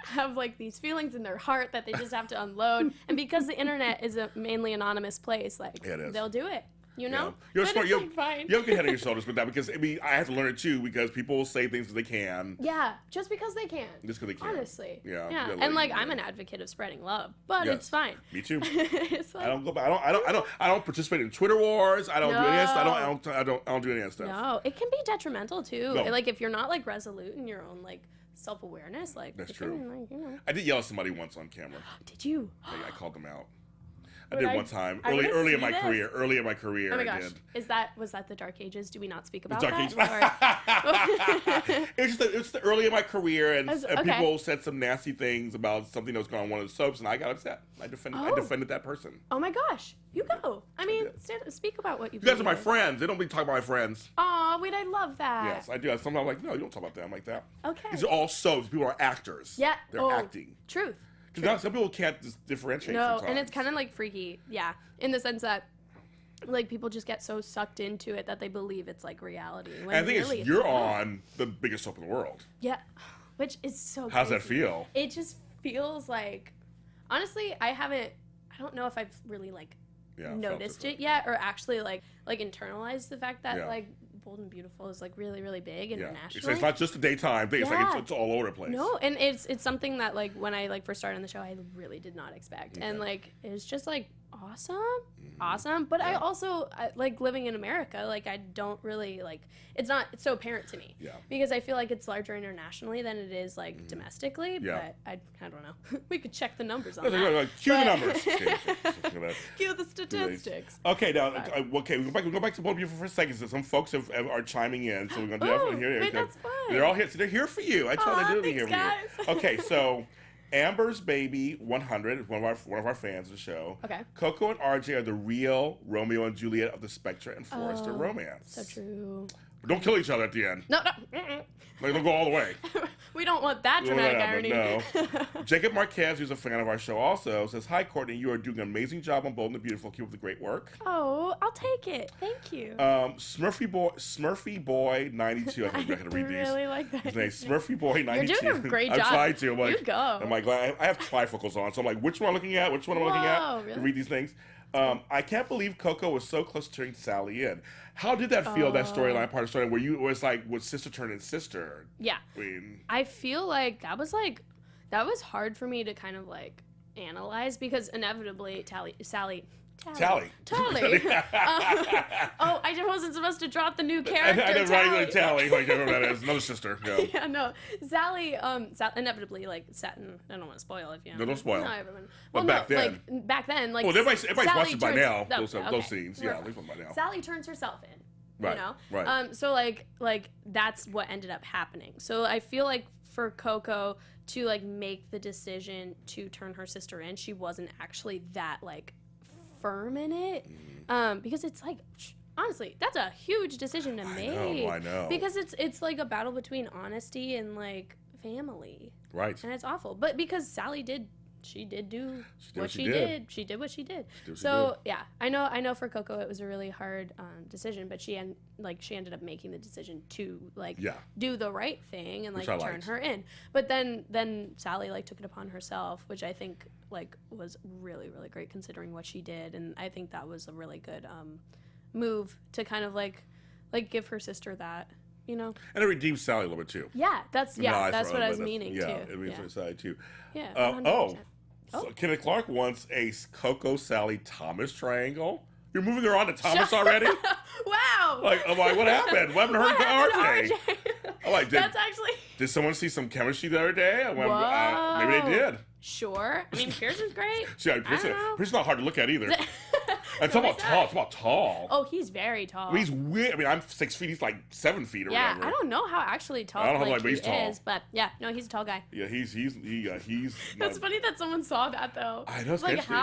have like these feelings in their heart that they just have to unload, and because the internet is a mainly anonymous place, like Yeah, it is. they'll do it. You know, You're but smart. it's You like fine. have a good head on your shoulders with that because I mean I have to learn it too because people will say things that they can. Yeah, just because they can. Just 'cause they can. Honestly. Yeah, you Yeah. gotta And let like you I'm know. an advocate of spreading love, but Yes. it's fine. Me too. It's like, I don't go back. I don't participate in Twitter wars. I don't do any of that stuff. I don't do any of that stuff. no, it can be detrimental too. No. Like if you're not like resolute in your own like self-awareness, like That's it true. can, like, you know. I did yell at somebody once on camera. Did you? I called them out. I Would did I- one time are we gonna early in see my this? career. Early in my career, Oh my I gosh. did. Was that the Dark Ages? Do we not speak about Dark that? Ages. It's the early in my career, and, That's- and okay. people said some nasty things about something that was going on in one of the soaps, and I got upset. I Oh. defended that person. Oh my gosh. You go. I mean, speak about what you You guys are my believe in. friends. They don't be talking about my friends. Aw, wait, I love that. Yes, I do. Sometimes I'm like, no, you don't talk about them like that. Okay. These are all soaps. People are actors. Yeah. They're oh, acting. Truth. Because some people can't just differentiate. No, sometimes. and it's kind of like freaky. Yeah. In the sense that like people just get so sucked into it that they believe it's like reality. When And the thing really is, it's you're not. on the biggest soap in the world. Yeah. Which is so How's that crazy. feel? It just feels like honestly, I don't know if I've really like Yeah, felt noticed it yet or actually like internalized the fact that Yeah. like Bold and Beautiful is like really, really big Yeah. internationally. It's not just a daytime thing. It's like Yeah. it's all over the place. No, and it's something that like when I like first started on the show, I really did not expect, and like it was just like awesome. But I also like living in America. Like I don't really like it's so apparent to me. Yeah. Because I feel like it's larger internationally than it is like domestically. Yeah. But I don't know. We could check the numbers on Cue that. the But- numbers. Okay. Cue the statistics. Okay, now, okay, we go back to Bold and Beautiful for a second. So some folks are chiming in, so we're gonna do that Ooh, from here. wait, that's fun. They're all here. So they're here for you. I told them Aw, they'd be here thanks, for you. Okay, so Amber's Baby 100 is one of our fans of the show. Okay. Coco and RJ are the real Romeo and Juliet of the Spectre and Forrester romance. So true. But don't kill each other at the end. No. Mm-mm. Like, they'll go all the way. We don't want that dramatic irony. No. Jacob Marquez, who's a fan of our show also, says, "Hi, Courtney. You are doing an amazing job on Bold and the Beautiful. Keep up the great work." Oh, I'll take it. Thank you. Smurfy Boy 92. I think I'm not gonna read these. I really like that. His name's Smurfy Boy 92. You're doing a great job. I'm trying to. I'm like, You go. I'm like, I have trifocals on, so I'm like, which one am I looking at? Which one am I looking at? Whoa, To really? read these things. I can't believe Coco was so close to turning Sally in. How did that feel? That storyline part of the story where you was like, was sister turning sister? Yeah. I mean, I feel like that was hard for me to kind of like analyze because inevitably Sally. Tally. Oh, I just wasn't supposed to drop the new character. I didn't write Tally. Tally. Like, whoever that is, another sister. Yeah. Yeah, no. Sally, inevitably, like, sat in, I don't want to spoil if you know. No, don't spoil. No, everyone. But Well, back no, then. like, back then, like, Well, everybody's Sally watched it by now. turns- Those scenes. Yeah, at least by now. Sally turns herself in. Right, You know? right. So, like, that's what ended up happening. So, I feel like for Coco to, like, make the decision to turn her sister in, she wasn't actually that, like, firm in it. Because it's like, honestly, that's a huge decision to make. I know. Because it's like a battle between honesty and like family. Right. And it's awful. But because Sally did what she did. She did what she did. So yeah, I know for Coco it was a really hard decision, but she ended up making the decision to do the right thing and like turn liked. her in. But then Sally like took it upon herself, which I think like was really, really great considering what she did, and I think that was a really good move to kind of like give her sister that, you know. And it redeemed Sally a little bit too. Yeah, that's what I was meaning yeah, too. it redeemed Sally too. Yeah. 100%. So Kenneth Clark wants a Coco Sally Thomas triangle. You're moving her on to Thomas already? Wow. I'm like, what happened? What happened to her and RJ? I'm like, that's actually. Did someone see some chemistry the other day? Whoa. Maybe they did. Sure. I mean, Pearson's great. See, Pearson's not hard to look at either. And talk about tall. Oh, he's very tall. I mean, he's weird. I mean, I'm 6 feet. He's like 7 feet or whatever. I don't know how actually tall I don't know, like, but he he's tall. is, but yeah, no, he's a tall guy. Yeah, he's. That's funny that someone saw that though. I know, it's like interesting.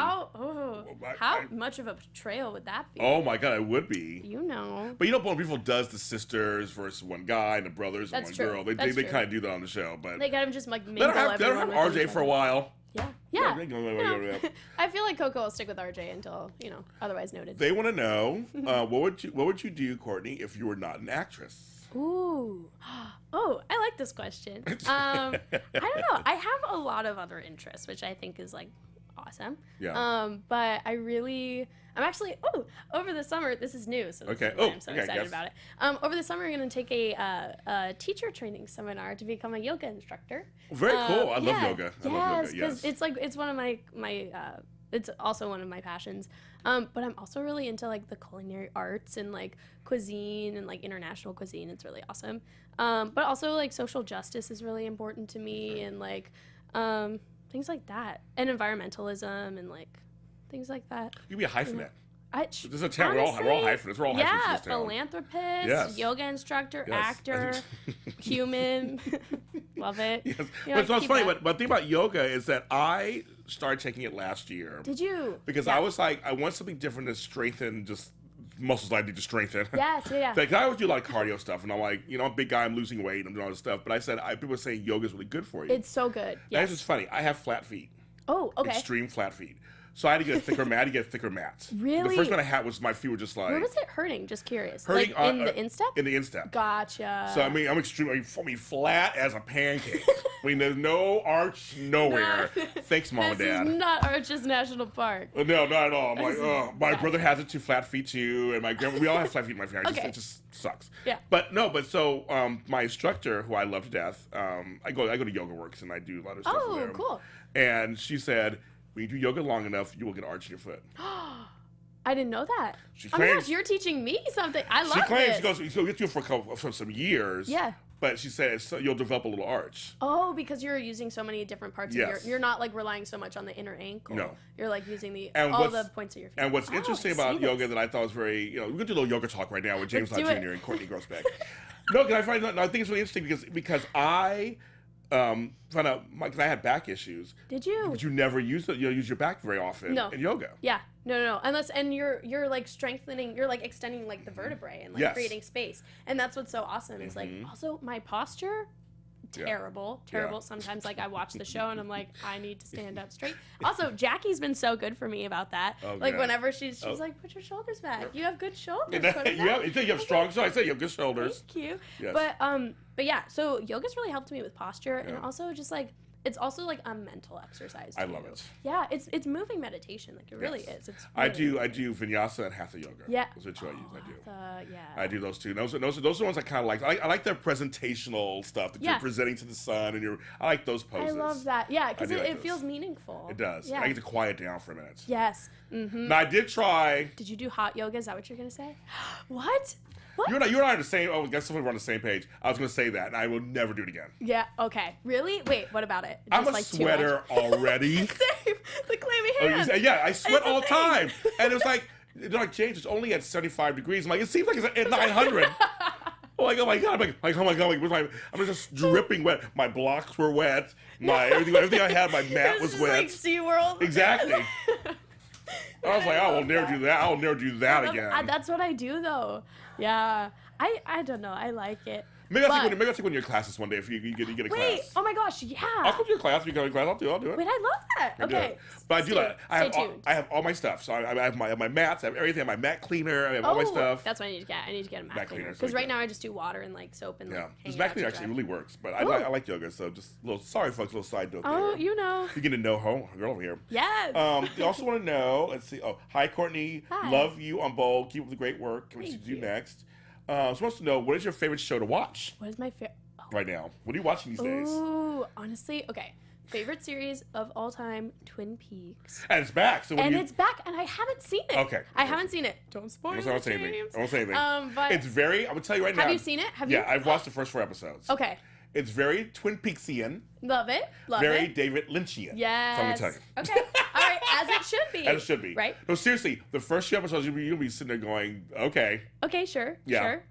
how much of a betrayal would that be? Oh my God, it would be. You know. But you know, Born Beautiful does the sisters versus one guy and the brothers and That's one true. girl. They True. kind of do that on the show, but they kind of just like let mingle her have everyone with RJ each for a other. while. Yeah. Yeah. I feel like Coco will stick with RJ until, you know, otherwise noted. They want to know what would you do, Courtney, if you were not an actress? Ooh. Oh, I like this question. I don't know. I have a lot of other interests, which I think is like awesome. Yeah. But I'm actually over the summer, this is new, so this is why I'm so excited about it. Over the summer, I'm going to take a teacher training seminar to become a yoga instructor. Very cool. I love yoga. I love Yes, yoga. Yes. it's one of my it's also one of my passions. But I'm also really into like the culinary arts and like cuisine and like international cuisine. It's really awesome. But also like social justice is really important to me and like things like that, and environmentalism and like things like that. You be a hyphenate. This is a town. We're all hyphenates. We're all hyphenates in this town. Philanthropist, Yes. yoga instructor, Yes. actor, human. Love it. Yes. Yeah, But it's keep funny. that. But the thing about yoga is that I started taking it last year. Did you? Because I was like, I want something different to strengthen just muscles I need to strengthen. Yes, yeah. Like, I always do a lot of cardio stuff, and I'm like, you know, I'm a big guy, I'm losing weight, I'm doing all this stuff. But I said, people are saying yoga is really good for you. It's so good. And Yes. it's just funny. I have flat feet. Oh, okay. Extreme flat feet. So I had to get a thicker mat. I had to get thicker mats. Really? The first one I had was my feet were just like. Where was it hurting? Just curious. Hurting like in the instep? In the instep. Gotcha. So I mean, I'm extremely flat as a pancake. I mean, there's no arch nowhere. Thanks, Mom and Dad. This is not Arches National Park. No, not at all. I'm like, oh, my brother has it too, flat feet too, and my grandma. We all have flat feet in my family. Okay. It just sucks. Yeah. But so my instructor, who I love to death, I go to Yoga Works and I do a lot of stuff Oh, there. cool. And she said, when you do yoga long enough, you will get arch in your foot. I didn't know that. She Oh my claims- gosh, you're teaching me something. I love She claims this. she goes, she'll get you for some years. Yeah. But she says you'll develop a little arch. Oh, because you're using so many different parts Yes. of you're not like relying so much on the inner ankle. No. You're like using And all what's- the points of your feet. And what's Oh, interesting I about see yoga this. that I thought was very, we're gonna do a little yoga talk right now with James Lott Let's do Jr. it. and Courtney Grosbeck. No, because I think it's really interesting because I found out because I had back issues. Did you? But you never use your back very often in yoga. Yeah. No. Unless you're like strengthening, you're like extending like the vertebrae and like Yes. creating space. And that's what's so awesome is like also my posture terrible. Yeah. Sometimes like I watch the show and I'm like, I need to stand up straight. Also, Jackie's been so good for me about that. Oh, like yeah. whenever she's like, put your shoulders back. You have good shoulders. You have strong shoulders. I said you have good shoulders. Thank you. Yes. But yeah, so yoga's really helped me with posture and also just like it's also like a mental exercise. I love it. Yeah, it's moving meditation. Like it really Yes. is. It's I really do vinyasa and hatha yoga. Yeah. Those are two I use. I do. yeah. I do those two. Those are the ones I kind of like. I like their presentational stuff that you're presenting to the sun, and I like those poses. I love that. Yeah, because I do like it those. feels meaningful. It does. Yeah. I get to quiet down for a minute. Yes. Mm-hmm. Now I did try. Did you do hot yoga? Is that what you're gonna say? What? You and I are on the same. Oh, I guess we're on the same page. I was going to say that, and I will never do it again. Yeah. Okay. Really? Wait. What about it? I'm Just, a like, too sweater already. much? Same. The clammy Oh, hands. yeah, I sweat It's a all the thing. time, and it was like, they're like, James, it's only at 75 degrees. I'm like, it seems like it's at 900. I'm like, oh my god! I'm like, oh my god! I'm just dripping wet. My blocks were wet. Everything I had, my mat This was is wet. like SeaWorld. Exactly. I was like, I will never do that. I'll never do that again. That's what I do though. Yeah. I don't know. I like it. Maybe I'll But- take one of your classes one day if you get a class. Wait. Oh my gosh. I'll Yeah. come to your class. If you go to class, I'll do it. Wait. I love that. I do Okay. it. But I do like Stay tuned. I have all my stuff. So I have my mats. I have everything. I have my mat cleaner. I have all my stuff. That's what I need to get. I need to get a mat Mat cleaner. cleaner, so Because you right can- now I just do water and like soap and like Yeah, hang this it mat out cleaner to actually dry. really works. But Ooh. I like yoga, so just a little sorry folks, a little side note Oh, there. you know. You get to know girl over here. Yes. You also want to know, let's see. Oh, hi, Courtney. Hi. Love you on Bold. Keep up the great work. What should Thank you do you. next? So wants to know, what is your favorite show to watch What is my favorite? right now? What are you watching these days? Ooh, honestly, okay. Favorite series of all time, Twin Peaks. And it's back. So And it's back, and I haven't seen it. Okay. I haven't seen it. Don't spoil I it, won't say anything. James. I won't say anything. But It's very, I'm going to tell you right now. have you seen it? Have Yeah, you? I've watched the first 4 episodes. Okay. It's very Twin Peaksian, Love it. Love very it. David Lynchian. Yes. So I'm going to tell you. Okay. All right. As it should be. As it should be. Right? No, seriously, the first 2 episodes, you'll be sitting there going, okay. Okay. Sure. Yeah. Sure.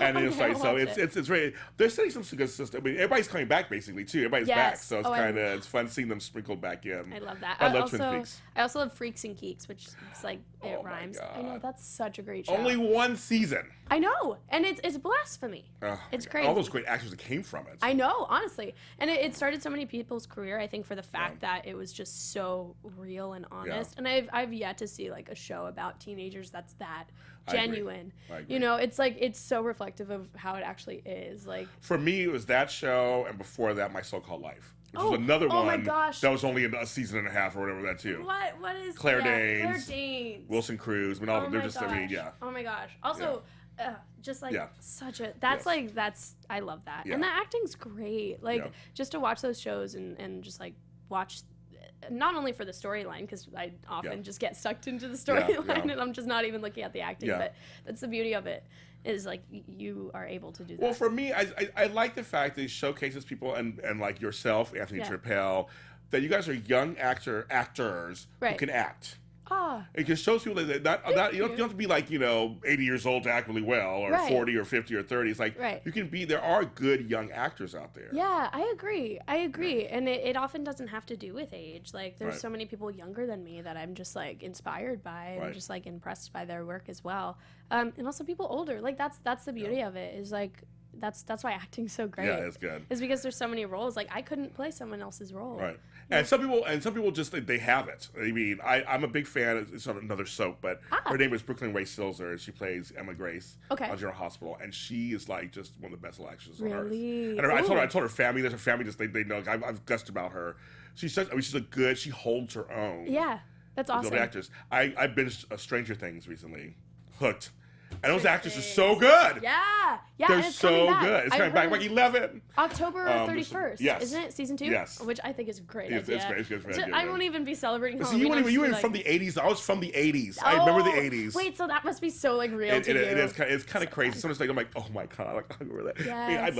And then it's Okay, like, I'll so watch it. it's really, they're setting some good system. I mean, everybody's coming back basically too. Everybody's back, Yes. so it's Oh, I kind of it's fun seeing them sprinkled back in. I love that. I love Twin also, Peaks. I also love Freaks and Geeks, which it's like it Oh my rhymes. I know God. that's such a great show. Only 1 season. I know, and it's blasphemy. Oh, It's my God. crazy. All those great actors that came from it. I know, honestly, and it started so many people's career. I think for the fact that it was just so real and honest. And I've yet to see like a show about teenagers that's that I agree. genuine. I agree. You know, it's like it's so reflective of how it actually is. Like, For me, it was that show, and before that, My So-Called Life, which Oh, was another oh one my gosh. that was only in a season and a half or whatever that too. what is Claire Claire Danes, Danes. Wilson Cruz, I mean, all of Oh them, they're my just, gosh. I mean, yeah. Oh my gosh. Also, just like Yeah. such a that's Yes. like that's I love that. Yeah. And the acting's great. Like Yeah. just to watch those shows and just like watch not only for the storyline because I often Yeah. just get sucked into the Yeah, storyline yeah. and I'm just not even looking at the acting. Yeah. But that's the beauty of it is like you are able to do that. Well, for me, I like the fact that it showcases people and like yourself, Anthony Yeah. Trappell, that you guys are young actors who Right. can act. Ah, It just shows people that not you don't you. have to be like 80 years old to act really well, or Right. 40 or 50 or 30. It's like Right. you can be. There are good young actors out there. yeah, I agree. And it often doesn't have to do with age. Like there's Right. so many people younger than me that I'm just like inspired by and Right. just like impressed by their work as well. And also people older. Like that's the beauty of it is like that's why acting's so great. Yeah, it's good. Is because there's so many roles. Like I couldn't play someone else's role. Right. And some people just they have it. I mean, I'm a big fan. It's not another soap, but her name is Brooklyn Ray Silzer, and she plays Emma Grace Okay. on General Hospital, and she is like just one of the best actresses on earth. Really? And I told Ooh. her family. There's her family. Just they know. I've gushed about her. She's such. I mean, she's a good. She holds her own. Yeah, that's Good awesome. actress. I binged Stranger Things recently. Hooked. And those actors are so good. Yeah, They're and it's so coming back. good. It's I coming back heard like 11. October this- 31st. yes. Isn't it season 2? Yes. Which I think is a great It's idea. great. It's good. I won't even be celebrating See, Halloween. you I'm weren't just even like, from the 80s. I was from the 80s. I remember the 80s. Wait, so that must be so like real to you. It's kind of crazy. Sometimes like I'm like, oh my god, I remember that. Yes.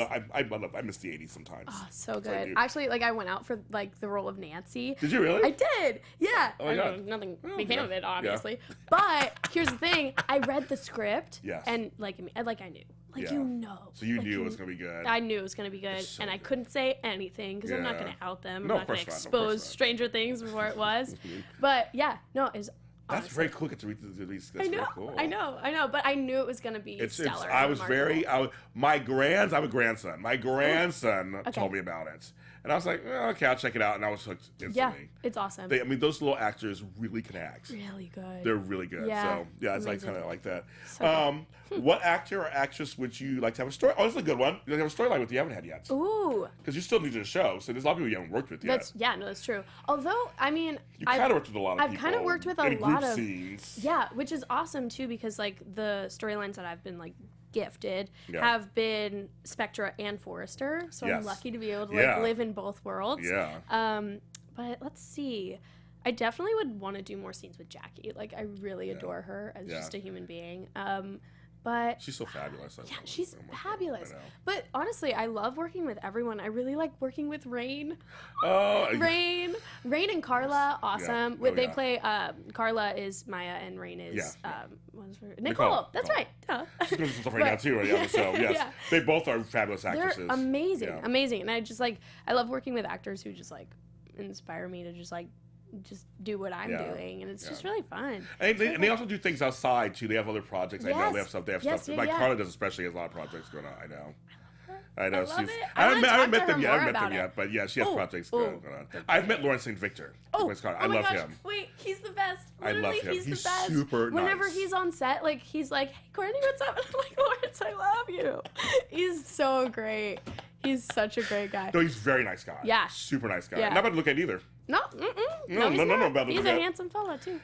I miss the 80s sometimes. Oh, so It's like good. you. Actually, like I went out for like the role of Nancy. Did you really? I did. Yeah. Oh my I God. mean, nothing Oh, became yeah. of it, Yeah. obviously. But here's the thing: I read the script. Yes. And like I knew. Like Yeah. you know. So you Like, knew it was gonna be good. I knew it was gonna be good, It's so and I good. couldn't say anything because I'm not Yeah. gonna out them. No, I'm of not gonna course not. No, of course expose not. Stranger Things before it was. But yeah, no, it's That's honestly. very cool. Get to read these. That's I know, very cool. I know, but I knew it was gonna be stellar. I and was remarkable. I'm a grandson. My grandson Okay. told me about it, and I was like, okay, I'll check it out, and I was hooked instantly. Yeah, it's awesome. I mean, those little actors really can act. Really good. They're really good. Yeah, So yeah, it's like amazing. kind of like that. So What actor or actress would you like to have a story? Oh, this is a good one. You have a storyline with you haven't had yet, Ooh, because you're still new to the show. So there's a lot of people you haven't worked with yet. that's true. Although, I mean, You kind of worked with a lot of I've people. kind of worked with a in lot group of scenes. Yeah, which is awesome too, because like the storylines that I've been like gifted Yeah. have been Spectra and Forrester, so Yes. I'm lucky to be able to Yeah. like live in both worlds. Yeah. But let's see. I definitely would want to do more scenes with Jackie. Like I really adore her as Yeah. just a human being. But She's so fabulous. I yeah, love she's her. Oh my God, fabulous. I know. But honestly, I love working with everyone. I really like working with Rain. Oh, Rain and Carla, awesome. Oh, They yeah. play. Carla is Maya, and Rain is what is her? Nicole. Nicole. That's Nicole. right. Duh. She's doing some stuff right now too, right? Yeah, so yes, Yeah. they both are fabulous They're actresses. amazing, Yeah. amazing, and I just like I love working with actors who just like inspire me to just do what I'm Yeah. doing, and it's Yeah. just really fun. And they also do things outside too. They have other projects. I know Yes. they have stuff. They have Yes, stuff. yeah, Like yeah. Carla does, especially has a lot of projects going on. I know. I know. I love She's. it. I haven't wanna met talk them to her yet. I haven't more met them about yet. it. But yeah, she has Oh, projects oh. going on. I've met Lawrence St. Victor. Oh, Prince Carla. oh I my love gosh. him. Wait, he's the best. I love Literally, him. He's He's the best. super Whenever nice. he's on set, like he's like, "Hey, Courtney, what's up?" And I'm like, "Lawrence, I love you." He's so great. He's such a great guy. No, he's a very nice guy. Yeah. Super nice guy. Yeah. Not bad to look at either. No, No, he's no, not. about to He's look a at. handsome fella too.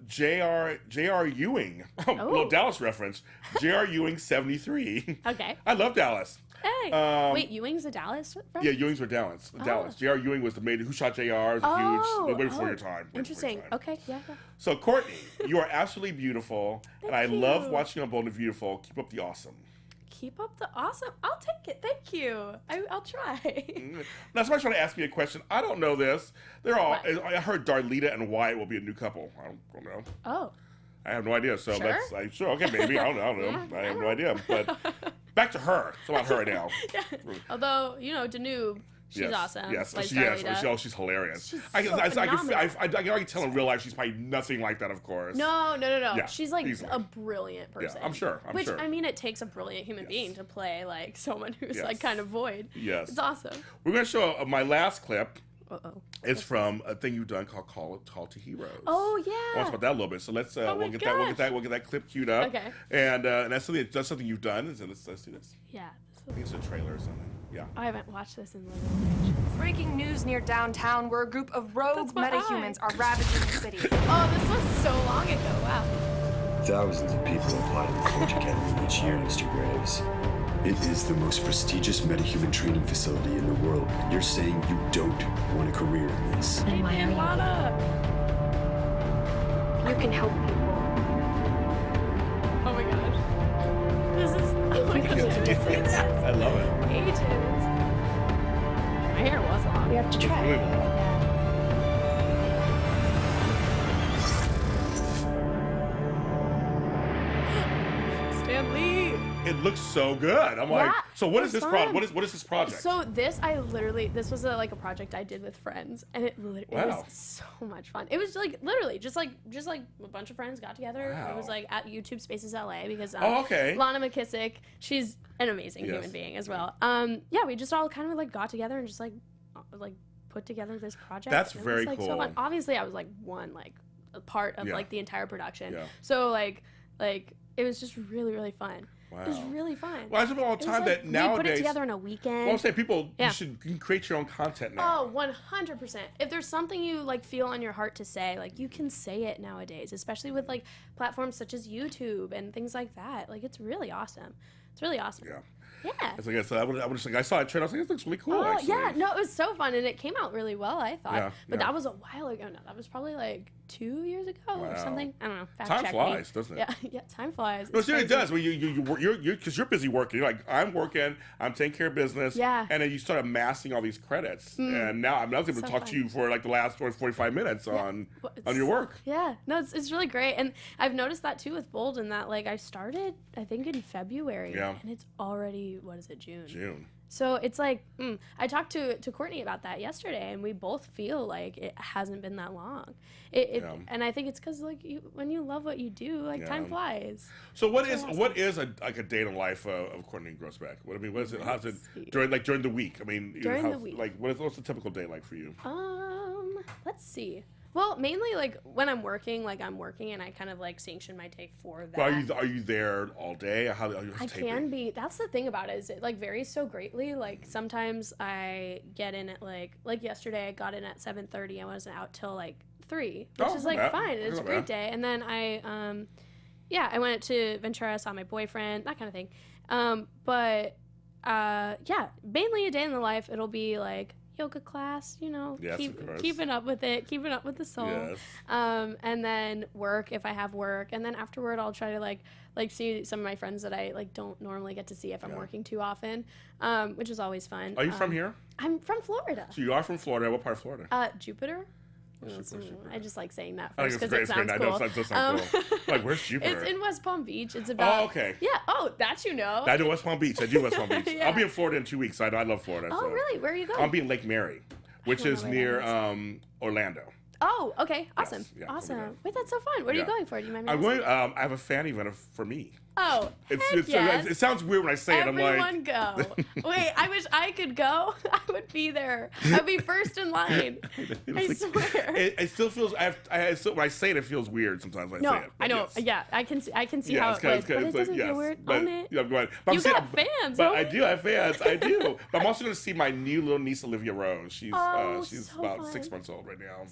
J.R. Ewing. Oh, Oh. little Dallas reference. J.R. Ewing 73. Okay. I love Dallas. Hey. Wait, Ewing's a Dallas friend? Yeah, Ewing's were Dallas. Dallas. J.R. Ewing was the maid who shot J.R. It was huge. Way before your time. Way before Interesting. your time. Okay, yeah. So, Courtney, you are absolutely beautiful, and I Thank love you. watching you on Bold and Beautiful. Keep up the awesome. Keep up the awesome. I'll take it. Thank you. I'll try. Now, somebody's trying to ask me a question. I don't know this. They're all. What? I heard Darlita and Wyatt will be a new couple. I don't know. Oh. I have no idea. So Sure? let's. Sure. Okay, maybe. I don't know. Yeah, I have no idea. But back to her. It's about her right now. Yeah. Although, Danube, she's Yes, awesome. Yes, Plays she's Darlita. hilarious. She's I so can phenomenal. I can already tell in real life she's probably nothing like that, of course. No. Yeah, She's like easily. a brilliant person. I'm sure. Which, I mean, it takes a brilliant human being to play like someone who's Yes. like kind of void. Yes. It's awesome. We're going to show my last clip. Uh-oh. It's from a thing you've done called Call to Heroes. Oh, I want to yeah. talk about that a little bit. So let's Oh my we'll get that clip queued up. Okay. And that's something you've done. So let's do this. Yeah. I think it's a trailer or something. Yeah. I haven't watched this in a little bit. Breaking news near downtown where a group of rogue That's my metahumans are ravaging the city. Oh, this was so long ago. Wow. Thousands of people apply to the Forge Academy each year, Mr. Graves. It is the most prestigious metahuman training facility in the world. You're saying you don't want a career in this. Then why are you? Lana. You can help people. Oh my gosh. This is. Oh my gosh. I didn't see this. I love it. Ages. My hair was long. We have to try. Really long. Stan Lee. It looks so good. I'm like, Yeah, so what it is was this project? fun. What is this project? So this was a project I did with friends, and it Wow. was so much fun. It was like literally just like a bunch of friends got together. Wow. It was like at YouTube Spaces LA because Oh, okay. Lana McKissick, she's an amazing Yes. human being as well. Yeah, we just all kind of like got together and just like put together this project. That's and it very was, cool. So fun. Obviously, I was like a part of Yeah. like the entire production. Yeah. So like it was just really really fun. Wow. It was really fun. Well, I tell people all the It was time like, that we nowadays. put it together in a weekend. Well, I'm saying people, Yeah. you can create your own content now. Oh, 100%. If there's something you like feel on your heart to say, like you can say it nowadays, especially with like platforms such as YouTube and things like that. Like it's really awesome. It's really awesome. Yeah. Yeah. It's like I saw it trailer. I was like, this looks really cool. Oh, actually. yeah, no, it was so fun, and it came out really well, I thought. Yeah, but yeah. that was a while ago now. That was probably like 2 years ago or Wow. something. I don't know. Fact Time check flies, me. doesn't it? Yeah, yeah, time flies. No, It's seriously, it crazy. does. When you're because you're busy working. You're like, I'm working. I'm taking care of business. Yeah. And then you start amassing all these credits. And now I was able to So talk to fun. you for like the last 45 minutes on Well, your work. Yeah, no, it's really great, and I've noticed that too with Bold, in that like I started I think in February, Yeah. and it's already what is it June? June. So it's like, I talked to Courtney about that yesterday, and we both feel like it hasn't been that long. And I think it's because like when you love what you do, like time flies. So what is a day in the life of Courtney Grosbeck? What is it? How's it during the week? I mean, during the week, like what's a typical day like for you? Let's see. Well, mainly like when I'm working, and I kind of like sanction my take for that. But are you there all day? How are you I taping? can be. That's the thing about it, is it like varies so greatly. Like sometimes I get in at like yesterday I got in at 7:30. I wasn't out till like 3, which is like fine. It's a great day. And then I I went to Ventura, saw my boyfriend, that kind of thing. But mainly a day in the life. It'll be like yoga class, keeping up with it, keeping up with the soul. Yes. And then work if I have work, and then afterward I'll try to like see some of my friends that I like don't normally get to see if I'm working too often, which is always fun. Are you from here? I'm from Florida. So you are from Florida. What part of Florida? Jupiter. I just like saying that I first think because it sounds cool. It does sound cool. Like, where's Jupiter? It's in West Palm Beach. It's about. Oh, okay. Yeah. Oh, that you know. I know West Palm Beach. I do West Palm Beach. Yeah. I'll be in Florida in 2 weeks. I love Florida. Oh, so. really? Where are you going? I'll be in Lake Mary, which is near Orlando. Oh, okay. Awesome. Yes. Yeah, awesome. Wait, that's so fun. What are you going for? Do you mind me I'm asking? going. I have a fan event for me. Oh, It sounds weird when I say Everyone it. I'm like, go. Wait, I wish I could go. I would be there. I'd be first in line. I swear. It still feels. When I say it, it feels weird sometimes when I say it. I know. Yes. Yeah, I can see how it would. But it doesn't feel weird. Own it. Yeah, go ahead. You got fans, But own I it. do have fans. I do. But I'm also going to see my new little niece Olivia Rose. She's so about fun. 6 months old right now.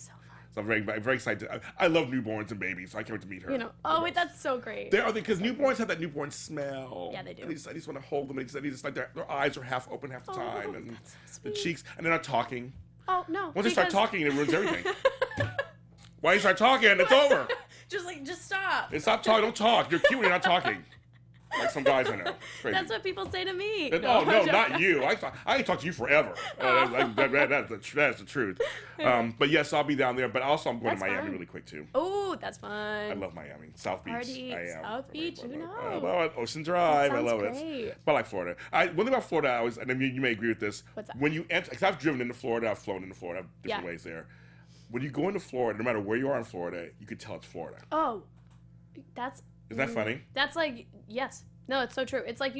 So I'm very excited. I love newborns and babies, so I can't wait to meet her. Wait, that's so great. Because newborns have that newborn smell. Yeah, they do. I just want to hold them. It's like their eyes are half open half the time, and that's so the sweet. cheeks, and they're not talking. Oh no. Once they start talking, it ruins everything. Why you start talking? It's over. just stop. Stop talking. Don't talk. You're cute when you're not talking. Like some guys I know. It's crazy. That's what people say to me. No, not you. I can talk to you forever. That's the truth. But yes, I'll be down there. But also, I'm going to Miami really quick too. Oh, that's fun. I love Miami, South Beach. Party, I am. South Beach. Who knows? I love it. Ocean Drive. I love great. it. But I like Florida. One thing about Florida, and you may agree with this. What's that? When you enter, because I've driven into Florida, I've flown into Florida, different ways there. When you go into Florida, no matter where you are in Florida, you can tell it's Florida. Oh, Isn't that funny? That's like yes. No, it's so true. It's like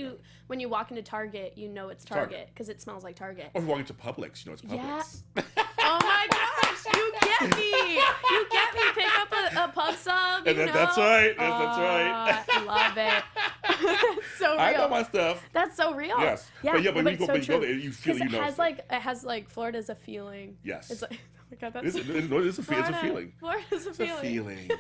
when you walk into Target, you know it's Target because it smells like Target. Or if you walk into Publix, you know it's Publix. Yeah. Oh my gosh, you get me. You get me. Pick up a pub sub. That's right. That's right. I love it. That's so real. I know my stuff. That's so real. Yes. Yeah. But when you it's go there, you feel 'Cause you know. it has like Florida's a feeling. Yes. It's like oh my god, that's it's a feeling. Florida's a feeling. It's a feeling.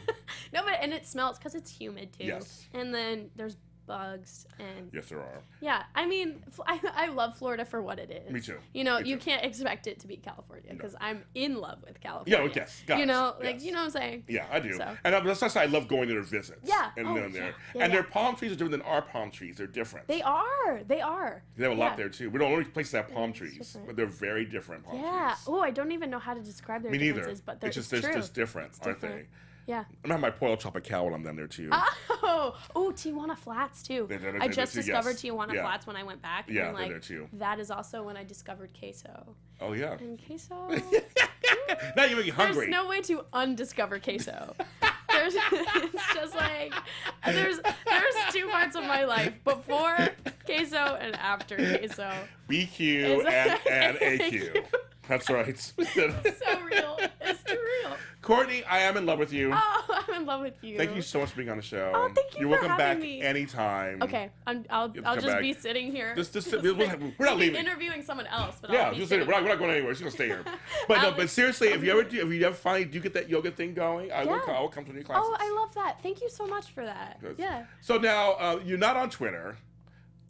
No, and it smells because it's humid too. Yes. And then there's bugs and Yes, there are. yeah, I mean, I love Florida for what it is. Me too. You can't expect it to be California because I'm in love with California. Yeah, yes. Guys, you know what yes. I'm saying? Yeah, I do. So. And that's why I love going there to visit. Yeah. And then there. Yeah, and their palm trees are different than our palm trees. They're different. They are. They are. They have a lot there too. We don't only places that have palm trees, different. but they're very different palm Yeah. trees. Oh, I don't even know how to describe their Me neither. differences, but they're It's just true. just different, aren't different. they? Yeah. I'm gonna have my Pollo Tropical when I'm down there too. Oh, Tijuana Flats too. They're I just too, discovered yes. Tijuana Yeah. Flats when I went back. Yeah, and, they're there too. That is also when I discovered queso. Oh yeah. And queso. Now you make me hungry. There's no way to undiscover queso. It's just like there's 2 parts of my life: before queso and after queso. BQ and AQ. That's right. So real. It's too real. Courtney, I am in love with you. Oh, I'm in love with you. Thank you so much for being on the show. Oh, thank you You're for welcome having back me. anytime. Okay, I'll come just back. be sitting here. Just we're not I'll be leaving. interviewing someone else, but Yeah, I'll be just sitting. we're not going anywhere. She's gonna stay here. But no, but seriously, if you ever finally do get that yoga thing going, I will come to your classes. Oh, I love that. Thank you so much for that. Good. Yeah. So now you're not on Twitter.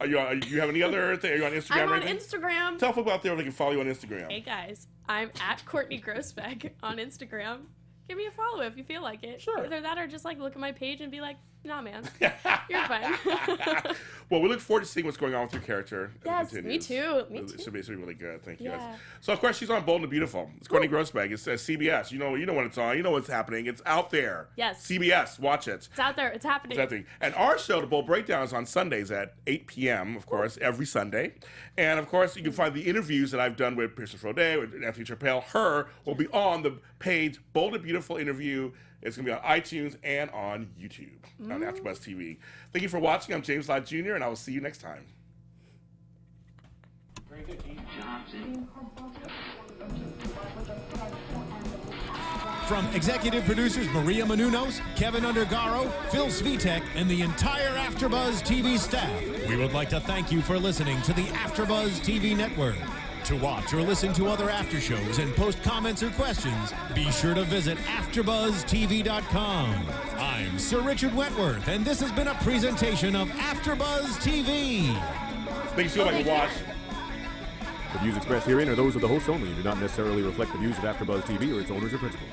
Do you have any other thing? Are you on Instagram? I'm or on anything? Instagram. Tell people out there they can follow you on Instagram. Hey guys, I'm at Courtney Grosbeck on Instagram. Give me a follow if you feel like it. Sure. Either that or just like look at my page and be like, nah, man. You're fine. Well, we look forward to seeing what's going on with your character. Yes, me too. Me It too. should be really good. Thank you, Yeah. guys. So, of course, she's on Bold and the Beautiful. It's Courtney Grosbeck. It's CBS. You know when it's on. You know what's happening. It's out there. Yes. CBS. Watch it. It's out there. It's happening. That thing. And our show, The Bold Breakdown, is on Sundays at 8 p.m., of course, every Sunday. And, of course, you can find the interviews that I've done with Pearson Froday, with Anthony Chappelle. Her will be on the page, Bold and Beautiful interview. It's going to be on iTunes and on YouTube on AfterBuzz TV. Thank you for watching. I'm James Lott Jr., and I will see you next time. Very good, Keith. From executive producers Maria Menounos, Kevin Undergaro, Phil Svitek, and the entire AfterBuzz TV staff, we would like to thank you for listening to the AfterBuzz TV network. To watch or listen to other after shows and post comments or questions, be sure to visit AfterBuzzTV.com. I'm Sir Richard Wentworth, and this has been a presentation of AfterBuzz TV. Thank you so much for watching. The views expressed herein are those of the hosts only and do not necessarily reflect the views of AfterBuzz TV or its owners or principals.